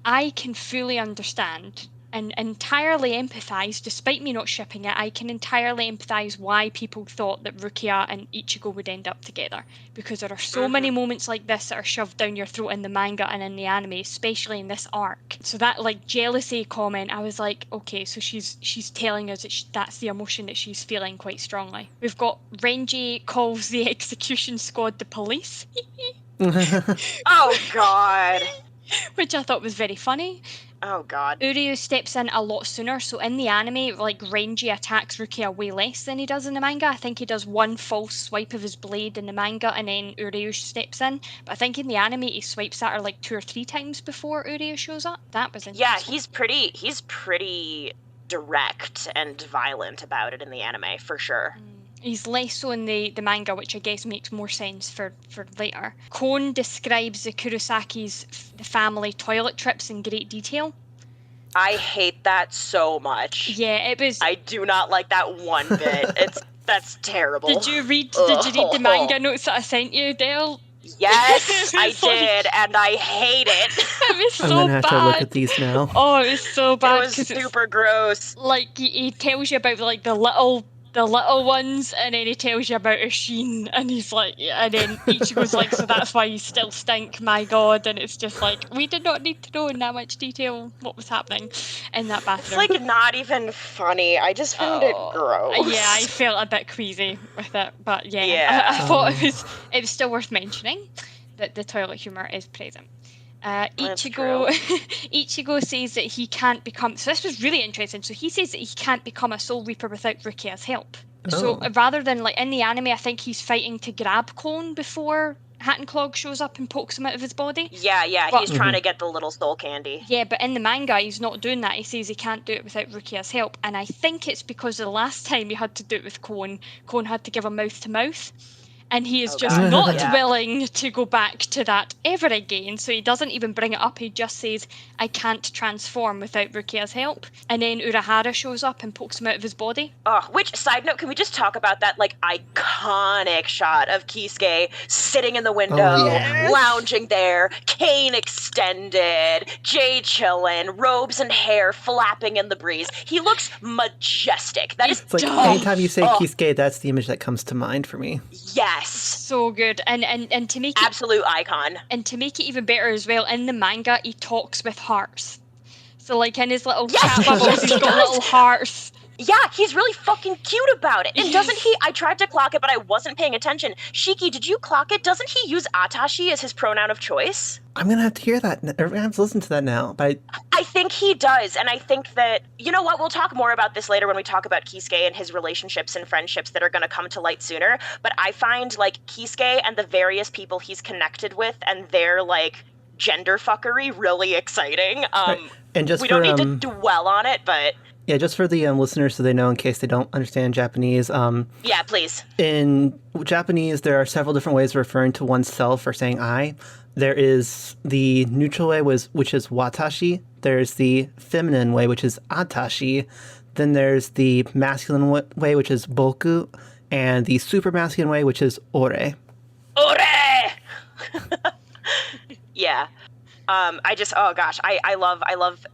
B: I can fully understand and entirely empathise, despite me not shipping it, I can entirely empathise why people thought that Rukia and Ichigo would end up together, because there are so many moments like this that are shoved down your throat in the manga and in the anime, especially in this arc. So that, like, jealousy comment, I was like, okay, so she's telling us that that's the emotion that she's feeling quite strongly. We've got Renji calls the execution squad the police.
A: Oh god.
B: Which I thought was very funny.
A: Oh god.
B: Uryu steps in a lot sooner, so in the anime, like, Renji attacks Rukia way less than he does in the manga. I think he does one false swipe of his blade in the manga and then Uryu steps in. But I think in the anime he swipes at her like 2 or 3 times before Uryu shows up. That was interesting.
A: Yeah, he's pretty direct and violent about it in the anime, for sure.
B: He's less so in the manga, which I guess makes more sense for later. Kon describes the Kurosaki's family toilet trips in great detail.
A: I hate that so much.
B: Yeah, it was...
A: I do not like that one bit. That's terrible.
B: Did you read the manga notes that I sent you, Dale?
A: Yes, I did, and I hate it.
B: It was so bad.
C: I'm gonna have to look at these now.
B: Oh, it was so bad.
A: It was super gross.
B: Like, he tells you about, like, the little ones, and then he tells you about Usheen, and he's like, and then Ichigo's like, so that's why you still stink, my god. And it's just like, we did not need to know in that much detail what was happening in that bathroom.
A: It's like not even funny. I just found it gross.
B: Yeah, I felt a bit queasy with it, but yeah. I thought it was still worth mentioning that the toilet humour is present. Ichigo says that he can't become... So this was really interesting. So he says that he can't become a Soul Reaper without Rukia's help. So rather than, like, in the anime, I think he's fighting to grab Kon before Hat and Clog shows up and pokes him out of his body.
A: Yeah, he's trying to get the little soul candy.
B: Yeah, but in the manga, he's not doing that. He says he can't do it without Rukia's help. And I think it's because the last time he had to do it with Kon had to give him mouth-to-mouth. And he is just not willing to go back to that ever again. So he doesn't even bring it up. He just says, I can't transform without Rukia's help. And then Urahara shows up and pokes him out of his body.
A: Which, side note, can we just talk about that, like, iconic shot of Kisuke sitting in the window, lounging there, cane extended, Jay chillin', robes and hair flapping in the breeze. He looks majestic. That is...
C: It's like, anytime you say Kisuke, that's the image that comes to mind for me.
A: Yes.
B: So good. And to make it...
A: Absolute icon.
B: And to make it even better as well, in the manga, he talks with hearts. So, like, in his little chat bubbles, he's got little hearts.
A: Yeah, he's really fucking cute about it. And doesn't he... I tried to clock it, but I wasn't paying attention. Shiki, did you clock it? Doesn't he use Atashi as his pronoun of choice?
C: I'm going to have to hear that. I'm going to have to listen to that now. But
A: I think he does. And I think that... You know what? We'll talk more about this later when we talk about Kisuke and his relationships and friendships that are going to come to light sooner. But I find, like, Kisuke and the various people he's connected with and their, like, gender fuckery really exciting.
C: And just
A: we don't need to dwell on it, but...
C: Yeah, just for the listeners so they know in case they don't understand Japanese.
A: Yeah, please.
C: In Japanese, there are several different ways of referring to oneself or saying I. There is the neutral way, which is watashi. There's the feminine way, which is atashi. Then there's the masculine way, which is boku. And the super masculine way, which is ore.
A: Ore! Yeah. Oh gosh, I love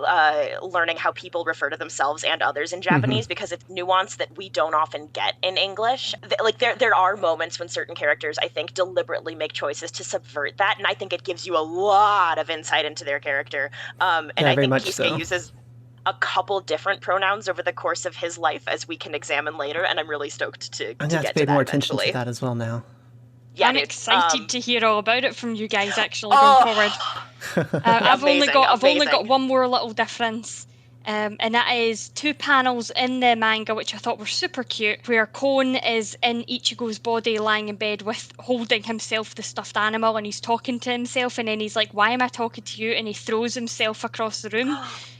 A: learning how people refer to themselves and others in Japanese because it's nuance that we don't often get in English. Like there are moments when certain characters, I think, deliberately make choices to subvert that, and I think it gives you a lot of insight into their character. And
C: Yeah,
A: I
C: very
A: think
C: much
A: Kisuke
C: so.
A: uses a couple different pronouns over the course of his life, as we can examine later, and I'm really stoked to
C: I'm gonna have
A: get
C: to pay
A: to
C: more
A: that
C: attention
A: eventually.
C: to that as well now.
A: Yeah,
B: I'm
A: dude.
B: excited to hear all about it from you guys actually going forward. I've only got one more little difference. And that is 2 panels in the manga, which I thought were super cute, where Kon is in Ichigo's body lying in bed with holding himself the stuffed animal, and he's talking to himself, and then he's like, why am I talking to you? And he throws himself across the room.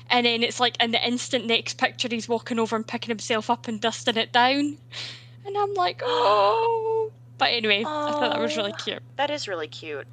B: And then it's like in the instant next picture, he's walking over and picking himself up and dusting it down. And I'm like, oh. But anyway, I thought that was really cute.
A: That is really cute.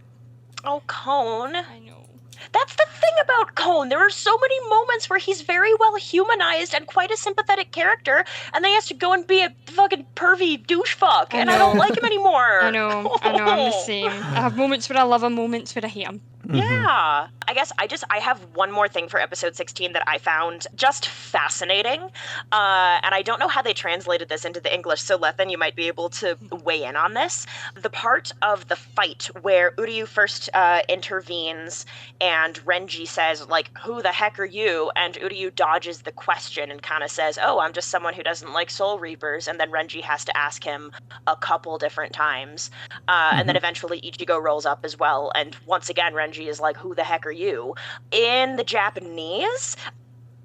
A: Oh, Kon.
B: I know.
A: That's the thing about Kon. There are so many moments where he's very well humanized and quite a sympathetic character, and then he has to go and be a fucking pervy douchefuck, and I don't like him anymore.
B: I know, I'm the same. I have moments where I love him, moments where I hate him.
A: Yeah. I guess I have one more thing for episode 16 that I found just fascinating. And I don't know how they translated this into the English, so Lethan, you might be able to weigh in on this. The part of the fight where Uryu first intervenes and Renji says, like, who the heck are you? And Uryu dodges the question and kind of says, oh, I'm just someone who doesn't like Soul Reapers. And then Renji has to ask him a couple different times. And then eventually Ichigo rolls up as well. And once again, Renji is like, who the heck are you? In the Japanese,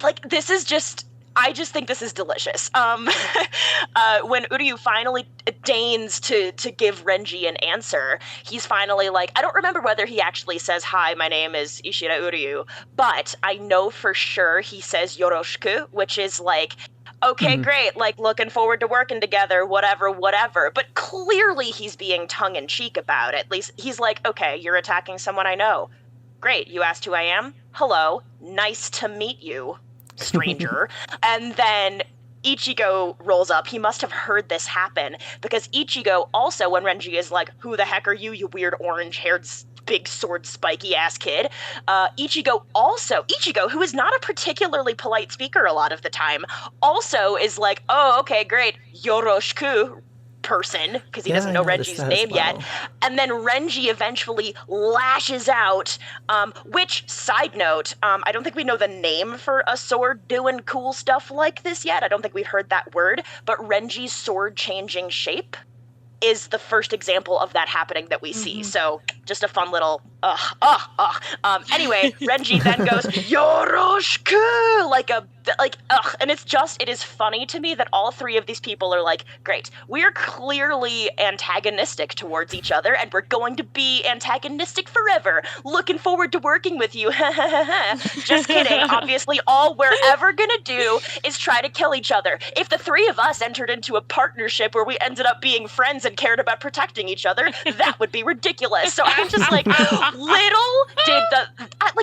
A: like, this is just, I just think this is delicious. When Uryu finally deigns to give Renji an answer, he's finally like, I don't remember whether he actually says, hi, my name is Ishida Uryu, but I know for sure he says yoroshiku, which is like, okay, great, like, looking forward to working together, whatever. But clearly he's being tongue-in-cheek about it. At least he's like, okay, you're attacking someone I know. Great, you asked who I am? Hello, nice to meet you, stranger. And then Ichigo rolls up. He must have heard this happen, because Ichigo also, when Renji is like, who the heck are you, you weird orange-haired big sword spiky ass kid, Ichigo, who is not a particularly polite speaker a lot of the time, also is like, oh, okay, great, yoroshiku, person, because he doesn't know Renji's name yet. And then Renji eventually lashes out, which, side note, I don't think we know the name for a sword doing cool stuff like this yet. I don't think we've heard that word, but Renji's sword changing shape is the first example of that happening that we see. So just a fun little anyway, Renji then goes yoroshiku, and it is funny to me that all three of these people are like, great, we're clearly antagonistic towards each other, and we're going to be antagonistic forever. Looking forward to working with you. Just kidding. Obviously, all we're ever gonna do is try to kill each other. If the three of us entered into a partnership where we ended up being friends and cared about protecting each other, that would be ridiculous. So I'm just like,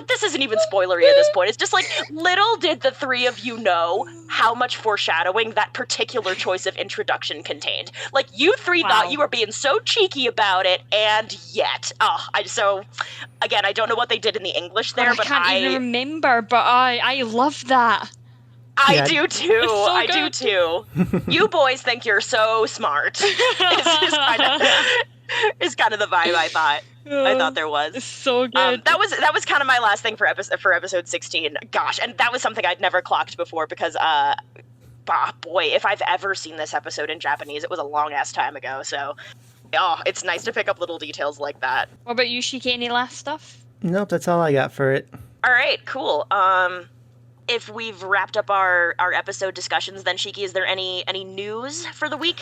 A: this isn't even spoilery at this point. It's just like, little did the three of you know how much foreshadowing that particular choice of introduction contained. Like, you three thought you were being so cheeky about it, and yet, again, I don't know what they did in the English there,
B: I can't even remember, but I love that.
A: I do too. You boys think you're so smart. Is kind of the vibe I thought there was.
B: It's so good.
A: That was kind of my last thing for episode 16. Gosh, and that was something I'd never clocked before, because boy, if I've ever seen this episode in Japanese, it was a long ass time ago. So, it's nice to pick up little details like that.
B: What about you, Shiki? Any last stuff? Nope,
C: that's all I got for it.
A: All right, cool. If we've wrapped up our episode discussions, then Shiki, is there any news for the week?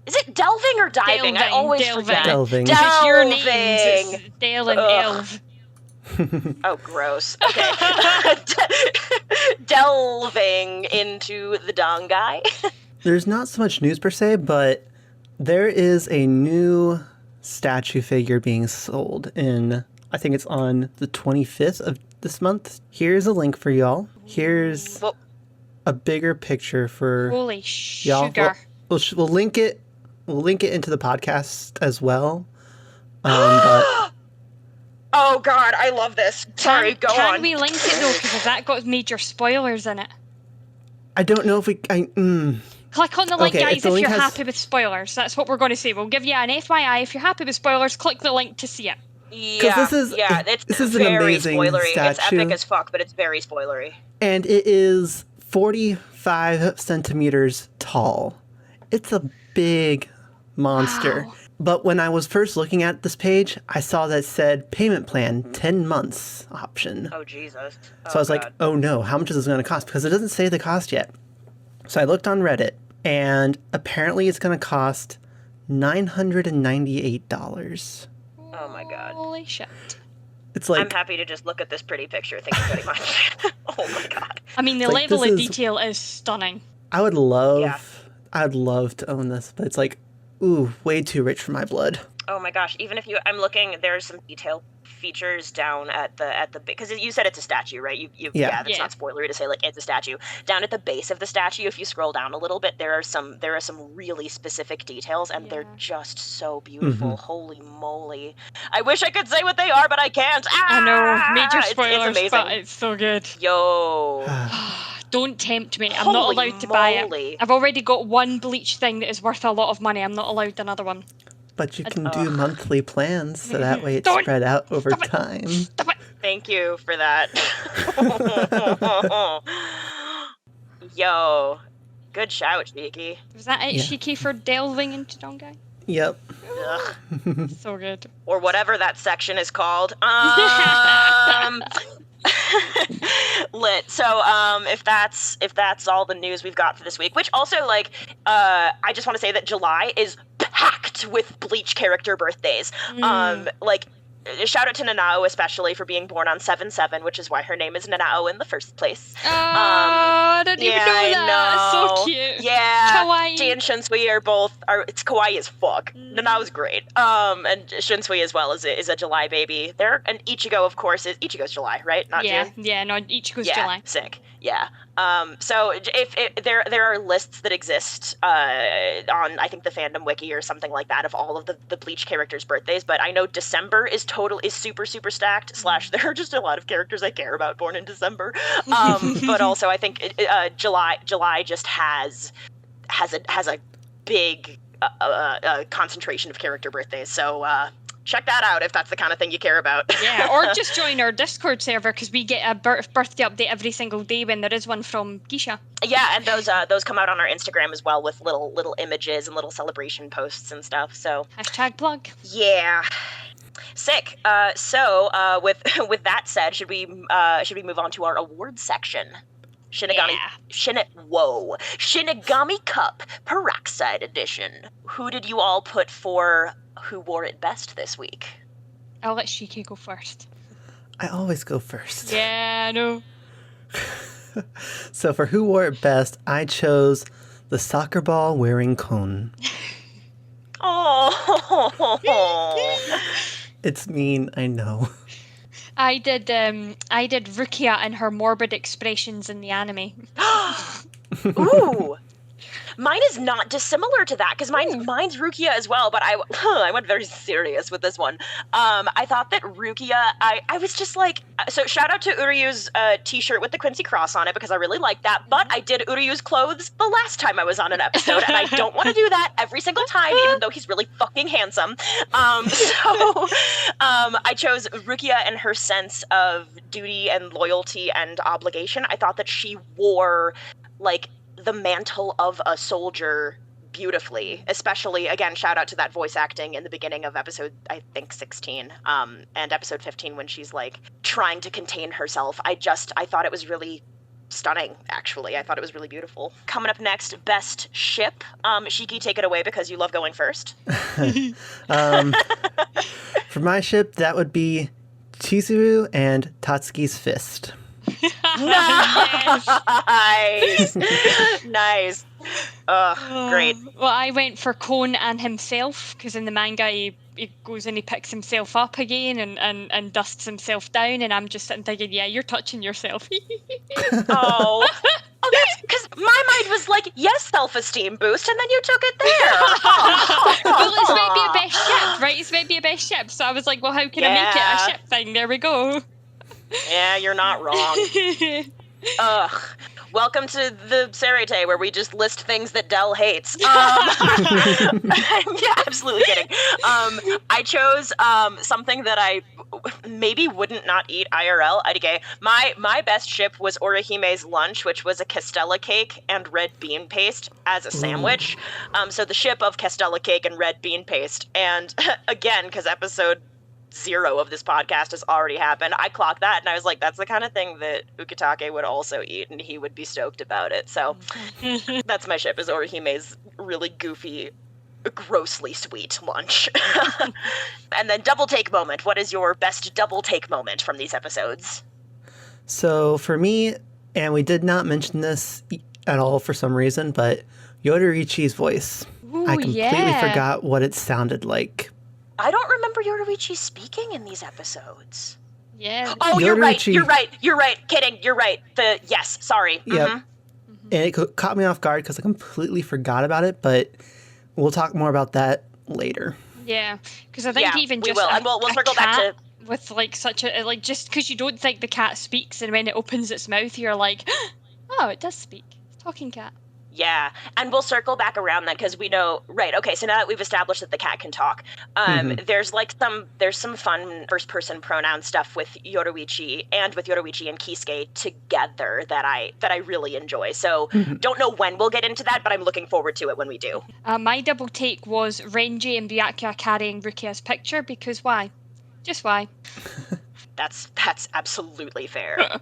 A: Is it delving or diving? I always forget.
C: Delving.
B: Because your names, it's Dale and Elv.
A: Oh, gross. Okay. Delving into the Dangai.
C: There's not so much news per se, but there is a new statue figure being sold I think it's on the 25th of this month. Here's a link for y'all. Here's a bigger picture for
B: holy
C: y'all.
B: Sugar.
C: We'll link it. We'll link it into the podcast as well. But
A: Oh God, I love this. Sorry, go on.
B: Can we link it though? Because that got major spoilers in it.
C: I don't know if we...
B: Click on the link,
C: Okay,
B: guys,
C: the
B: if
C: link
B: you're
C: has-
B: happy with spoilers. That's what we're going to say. We'll give you an FYI. If you're happy with spoilers, click the link to see it.
A: Yeah, it's
C: an
A: very
C: amazing
A: spoilery. It's
C: statue.
A: epic as fuck, but it's very spoilery.
C: And it is 45 centimeters tall. It's a big monster.
B: Wow.
C: But when I was first looking at this page, I saw that it said payment plan 10 months option.
A: Oh, Jesus.
C: So I was like, oh no, how much is this going to cost? Because it doesn't say the cost yet. So I looked on Reddit, and apparently it's going to cost $998.
A: Oh my God.
B: Holy shit.
C: It's like...
A: I'm happy to just look at this pretty picture. Thank you very much. Oh my God.
B: I mean, the
C: It's like,
B: level
C: this
B: of
C: is-
B: detail is stunning.
C: I'd love to own this, but it's like, ooh, way too rich for my blood.
A: Oh my gosh. Even if I'm looking, there's some detail features down at the because you said it's a statue, right?
C: Yeah.
A: That's not spoilery to say like it's a statue. Down at the base of the statue, if you scroll down a little bit, there are some really specific details, and they're just so beautiful. Holy moly! I wish I could say what they are, but I can't.
B: I know, major
A: It's
B: spoilers,
A: amazing.
B: but it's so good.
A: Yo.
B: Don't tempt me. I'm not
A: Holy
B: allowed to buy
A: moly.
B: it. I've already got one Bleach thing that is worth a lot of money. I'm not allowed another one.
C: But you can do monthly plans, so that way it's
B: Don't-
C: spread out over
B: Stop it.
C: time.
B: Stop it.
A: Thank you for that. Yo. Good shout, Shiki.
B: Was that it,
C: Yeah.
B: Shiki, for delving into Dongai?
C: Yep.
A: Ugh.
B: So good.
A: Or whatever that section is called. Lit. So if that's all the news we've got for this week, which also like I just want to say that July is packed with Bleach character birthdays. Like shout out to Nanao especially for being born on 7/7, which is why her name is Nanao in the first place.
B: Oh, I didn't even know that. So cute.
A: Yeah.
B: Kawaii.
A: Jay and Shunsui it's kawaii as fuck. Nanao's great. And Shunsui as well is a July baby. And Ichigo, of course, Ichigo's July, right? Not June.
B: Yeah, no, Ichigo's July.
A: Sick. Yeah. So if there are lists that exist on I think the fandom wiki or something like that of all of the Bleach characters' birthdays, but I know December is super stacked. / there are just a lot of characters I care about born in December. But also I think July just has a big concentration of character birthdays. So check that out if that's the kind of thing you care about.
B: Yeah, or just join our Discord server because we get a birthday update every single day when there is one from Gisha.
A: Yeah, and those come out on our Instagram as well with little images and little celebration posts and stuff. So
B: #plug.
A: yeah. Sick. So with that said, should we move on to our awards section? Shinigami Cup Peroxide Edition. Who did you all put for who wore it best this week?
B: I'll let Shiki go first.
C: I always go first.
B: Yeah, I know.
C: So for who wore it best, I chose the soccer ball wearing cone.
A: Oh.
C: It's mean, I know.
B: I did Rukia and her morbid expressions in the anime.
A: Ooh. Mine is not dissimilar to that because mine's Rukia as well, but I went very serious with this one. I thought that Rukia, I was just like, so shout out to Uryu's t-shirt with the Quincy cross on it because I really like that, but I did Uryu's clothes the last time I was on an episode, and I don't want to do that every single time, even though he's really fucking handsome. So I chose Rukia and her sense of duty and loyalty and obligation. I thought that she wore, like, the mantle of a soldier beautifully, especially, again, shout out to that voice acting in the beginning of episode, I think, 16, and episode 15 when she's, like, trying to contain herself. I thought it was really stunning, actually. I thought it was really beautiful. Coming up next, best ship. Shiki, take it away because you love going first.
C: For my ship, that would be Chizuru and Tatsuki's fist.
A: Nice. Nice. Great.
B: Well, I went for Kon and himself because in the manga he goes and he picks himself up again and dusts himself down, and I'm just sitting thinking, yeah, you're touching yourself.
A: Oh, that's because my mind was like, yes, self-esteem boost, and then you took it there.
B: Well, it's meant to be a best ship, right? It's meant to be a best ship. So I was like, well, how can I make it a ship thing? There we go.
A: Yeah, you're not wrong. Ugh. Welcome to the Seireitei, where we just list things that Del hates. Yeah, absolutely kidding. I chose something that I maybe wouldn't not eat IRL. Okay, my best ship was Orihime's lunch, which was a castella cake and red bean paste as a sandwich. So the ship of castella cake and red bean paste. And again, because episode 0 of this podcast has already happened, I clocked that and I was like, that's the kind of thing that Ukitake would also eat and he would be stoked about it. So that's my ship, is Orihime's really goofy, grossly sweet lunch. And then double take moment. What is your best double take moment from these episodes?
C: So for me, and we did not mention this at all for some reason, but Yoruichi's voice.
B: Ooh,
C: I completely forgot what it sounded like.
A: I don't remember Yoruichi speaking in these episodes.
B: Yeah.
A: Oh, you're right. Kidding, you're right. Yes, sorry.
C: Yep. And it caught me off guard because I completely forgot about it, but we'll talk more about that later.
B: Yeah, because I think even just
A: we will. And we'll circle back to
B: with like such a like, just because you don't think the cat speaks, and when it opens its mouth, you're like, oh, it does speak. It's a talking cat.
A: Yeah, and we'll circle back around that because we know, right, okay, so now that we've established that the cat can talk, there's some fun first-person pronoun stuff with Yoruichi and Kisuke together that I really enjoy. So don't know when we'll get into that, but I'm looking forward to it when we do.
B: My double take was Renji and Byakuya carrying Rukia's picture, because why? Just why?
A: That's absolutely fair.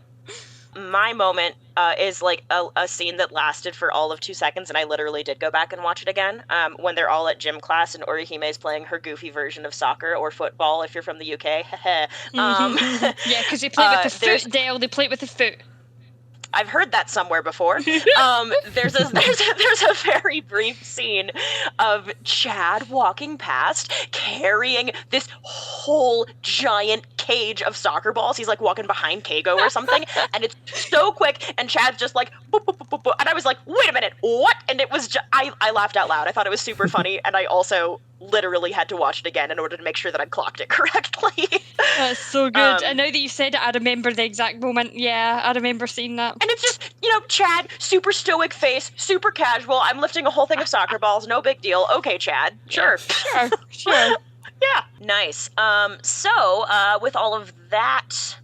A: My moment is like a scene that lasted for all of 2 seconds, and I literally did go back and watch it again, when they're all at gym class and Orihime's playing her goofy version of soccer or football if you're from the UK.
B: Yeah, because they play with the foot, Dale. They play with the foot.
A: I've heard that somewhere before. There's a very brief scene of Chad walking past carrying this whole giant cage of soccer balls. He's like walking behind Keigo or something, and it's so quick, and Chad's just like, boop, boop, boop, boop, boop. And I was like, wait a minute, what? And it was I laughed out loud. I thought it was super funny, and I also literally had to watch it again in order to make sure that I clocked it correctly.
B: That's so good. And now that you said it, I remember the exact moment. Yeah, I remember seeing that.
A: And it's just, Chad, super stoic face, super casual. I'm lifting a whole thing of soccer balls, no big deal. Okay, Chad, sure.
B: Sure.
A: Yeah, nice. So with all of that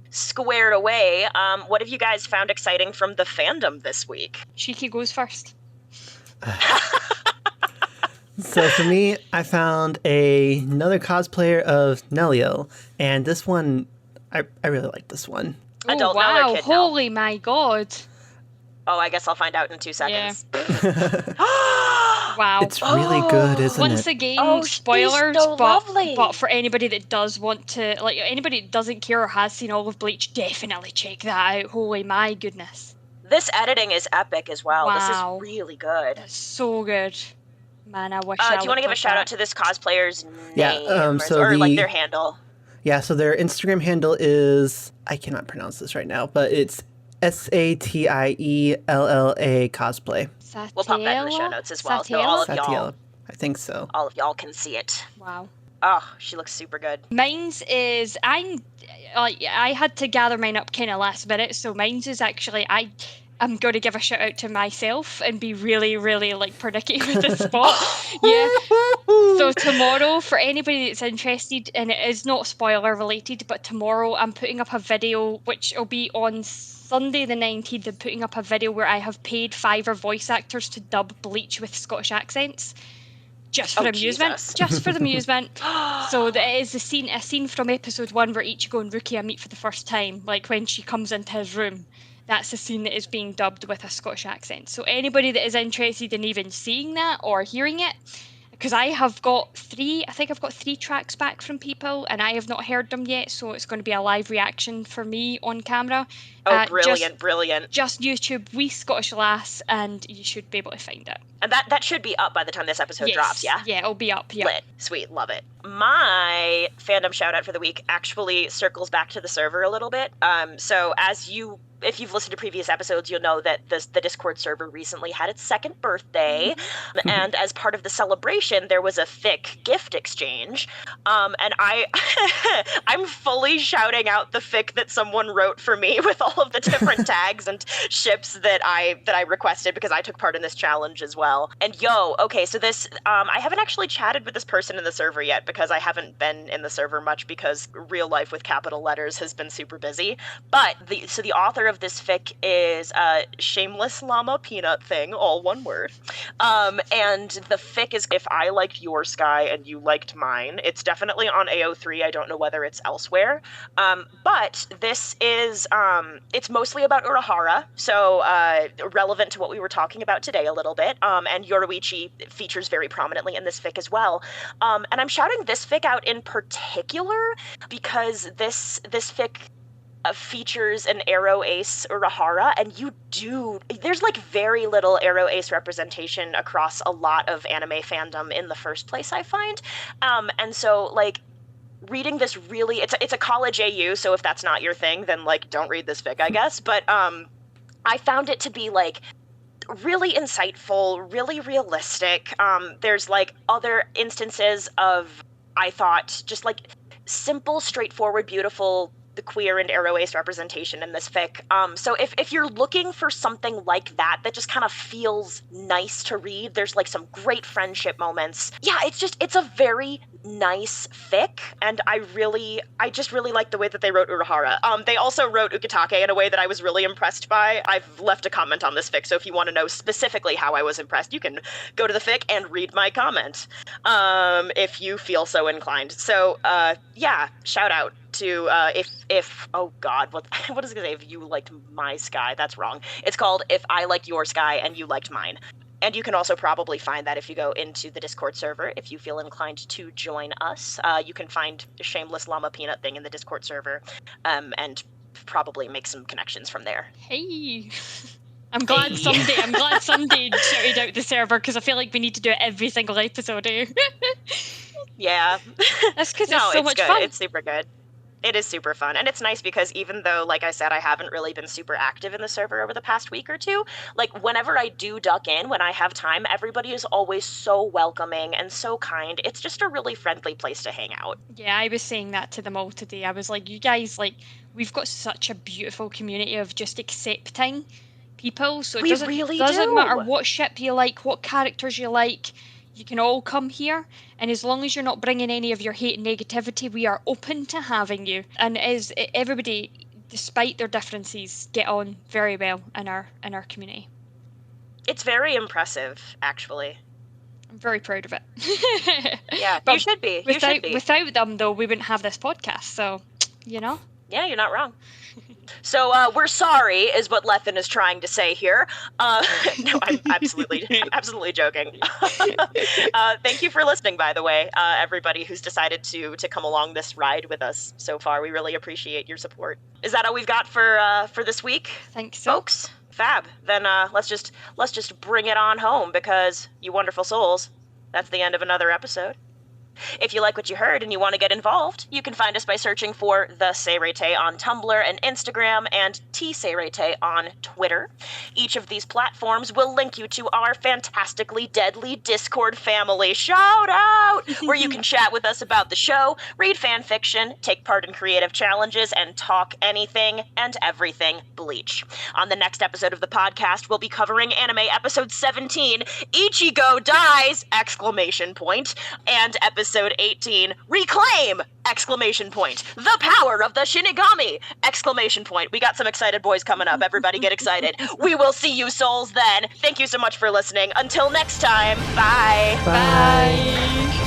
A: squared away, what have you guys found exciting from the fandom this week?
B: Shiki goes first.
C: So for me, I found another cosplayer of Nelio, and this one, I really like this one.
A: Adult
B: wow,
A: Nell or kid Nell?
B: holy my god.
A: Oh, I guess I'll find out in 2 seconds.
B: Wow.
C: It's really good, isn't it?
B: Once again, spoilers,
A: so lovely.
B: but for anybody that does want to, like, anybody that doesn't care or has seen all of Bleach, definitely check that out. Holy my goodness.
A: This editing is epic as well.
B: Wow.
A: This is really good.
B: That's so good. Man, I wish
A: Do you want to give a shout out to this cosplayer's name or like their handle?
C: Yeah, so their Instagram handle is, I cannot pronounce this right now, but it's SATIELLA cosplay.
A: We'll pop that in the show notes as well, so all of y'all,
C: I think so.
A: All of y'all can see it.
B: Wow.
A: Oh, she looks super good.
B: Mine's is, I had to gather mine up kind of last minute, so mine's is actually, I'm going to give a shout out to myself and be really, really like pernickety with the spot. Yeah. So tomorrow, for anybody that's interested, and it is not spoiler related, but tomorrow I'm putting up a video, which will be on Sunday the 19th. I'm putting up a video where I have paid Fiverr voice actors to dub Bleach with Scottish accents. Just for amusement.
A: Jesus.
B: Just for the amusement. So it is a scene from episode 1 where Ichigo and Rukia meet for the first time, like when she comes into his room. That's a scene that is being dubbed with a Scottish accent. So anybody that is interested in even seeing that or hearing it, because I've got 3 tracks back from people and I have not heard them yet, so it's going to be a live reaction for me on camera.
A: Oh, brilliant.
B: Just YouTube Wee Scottish Lass and you should be able to find it.
A: And that should be up by the time this episode drops, yeah?
B: Yeah, it'll be up, yeah.
A: Lit. Sweet, love it. My fandom shout out for the week actually circles back to the server a little bit. So as you if you've listened to previous episodes, you'll know that the Discord server recently had its 2nd birthday, and as part of the celebration, there was a fic gift exchange, and I'm fully shouting out the fic that someone wrote for me with all of the different tags and ships that I requested because I took part in this challenge as well. And okay, so this I haven't actually chatted with this person in the server yet because I haven't been in the server much because real life with capital letters has been super busy. But the author of this fic is Shamelessllamapeanutthing, all one word. And the fic is If I Liked Your Sky and You Liked Mine. It's definitely on AO3. I don't know whether it's elsewhere. But this is it's mostly about Urahara, so relevant to what we were talking about today a little bit. And Yoruichi features very prominently in this fic as well. And I'm shouting this fic out in particular because this fic features an Arrow Ace Urahara, and there's like very little Arrow Ace representation across a lot of anime fandom in the first place, I find. And so like reading this really, it's a college AU, so if that's not your thing, then like don't read this fic, I guess. But I found it to be like really insightful, really realistic. There's like other instances of, I thought, just like simple, straightforward, beautiful the queer and Arrow Ace representation in this fic. So if you're looking for something like that just kind of feels nice to read, there's like some great friendship moments. Yeah, it's a very nice fic, and I just really like the way that they wrote Urahara. They also wrote Ukitake in a way that I was really impressed by. I've left a comment on this fic, so if you want to know specifically how I was impressed, you can go to the fic and read my comment, if you feel so inclined. So, yeah, shout out to oh god, what is it gonna say? If you liked my sky, that's wrong. It's called If I Liked Your Sky and You Liked Mine. And you can also probably find that if you go into the Discord server, if you feel inclined to join us. You can find Shamelessllamapeanutthing in the Discord server, and probably make some connections from there.
B: Hey. I'm glad someday shouted out the server, because I feel like we need to do it every single episode.
A: Yeah.
B: That's because it's so much
A: good.
B: fun.
A: It's super good. It is super fun, and it's nice because even though, like I said, I haven't really been super active in the server over the past week or two, like whenever I do duck in, when I have time, everybody is always so welcoming and so kind. It's just a really friendly place to hang out.
B: Yeah, I was saying that to them all today. I was like, you guys, like, we've got such a beautiful community of just accepting people, so it doesn't matter what ship you like, what characters you like. You can all come here, and as long as you're not bringing any of your hate and negativity, we are open to having you. And everybody, despite their differences, get on very well in our community.
A: It's very impressive, actually.
B: I'm very proud of it.
A: Yeah, you should be.
B: Without them, though, we wouldn't have this podcast. So, you know.
A: Yeah, you're not wrong. So we're sorry, is what Lethan is trying to say here. No, I'm absolutely joking. Thank you for listening, by the way, everybody who's decided to come along this ride with us so far. We really appreciate your support. Is that all we've got for this week?
B: Think so,
A: folks. Fab. Then let's just bring it on home, because you wonderful souls, that's the end of another episode. If you like what you heard and you want to get involved, you can find us by searching for TheSeireitei on Tumblr and Instagram, and TSeireitei on Twitter. Each of these platforms will link you to our fantastically deadly Discord family, shout out, where you can chat with us about the show, read fanfiction, take part in creative challenges, and talk anything and everything Bleach. On the next episode of the podcast, we'll be covering anime episode 17, Ichigo Dies! And episode 18, Reclaim! The power of the Shinigami! We got some excited boys coming up. Everybody get excited. We will see you souls then. Thank you so much for listening. Until next time, bye.
C: Bye.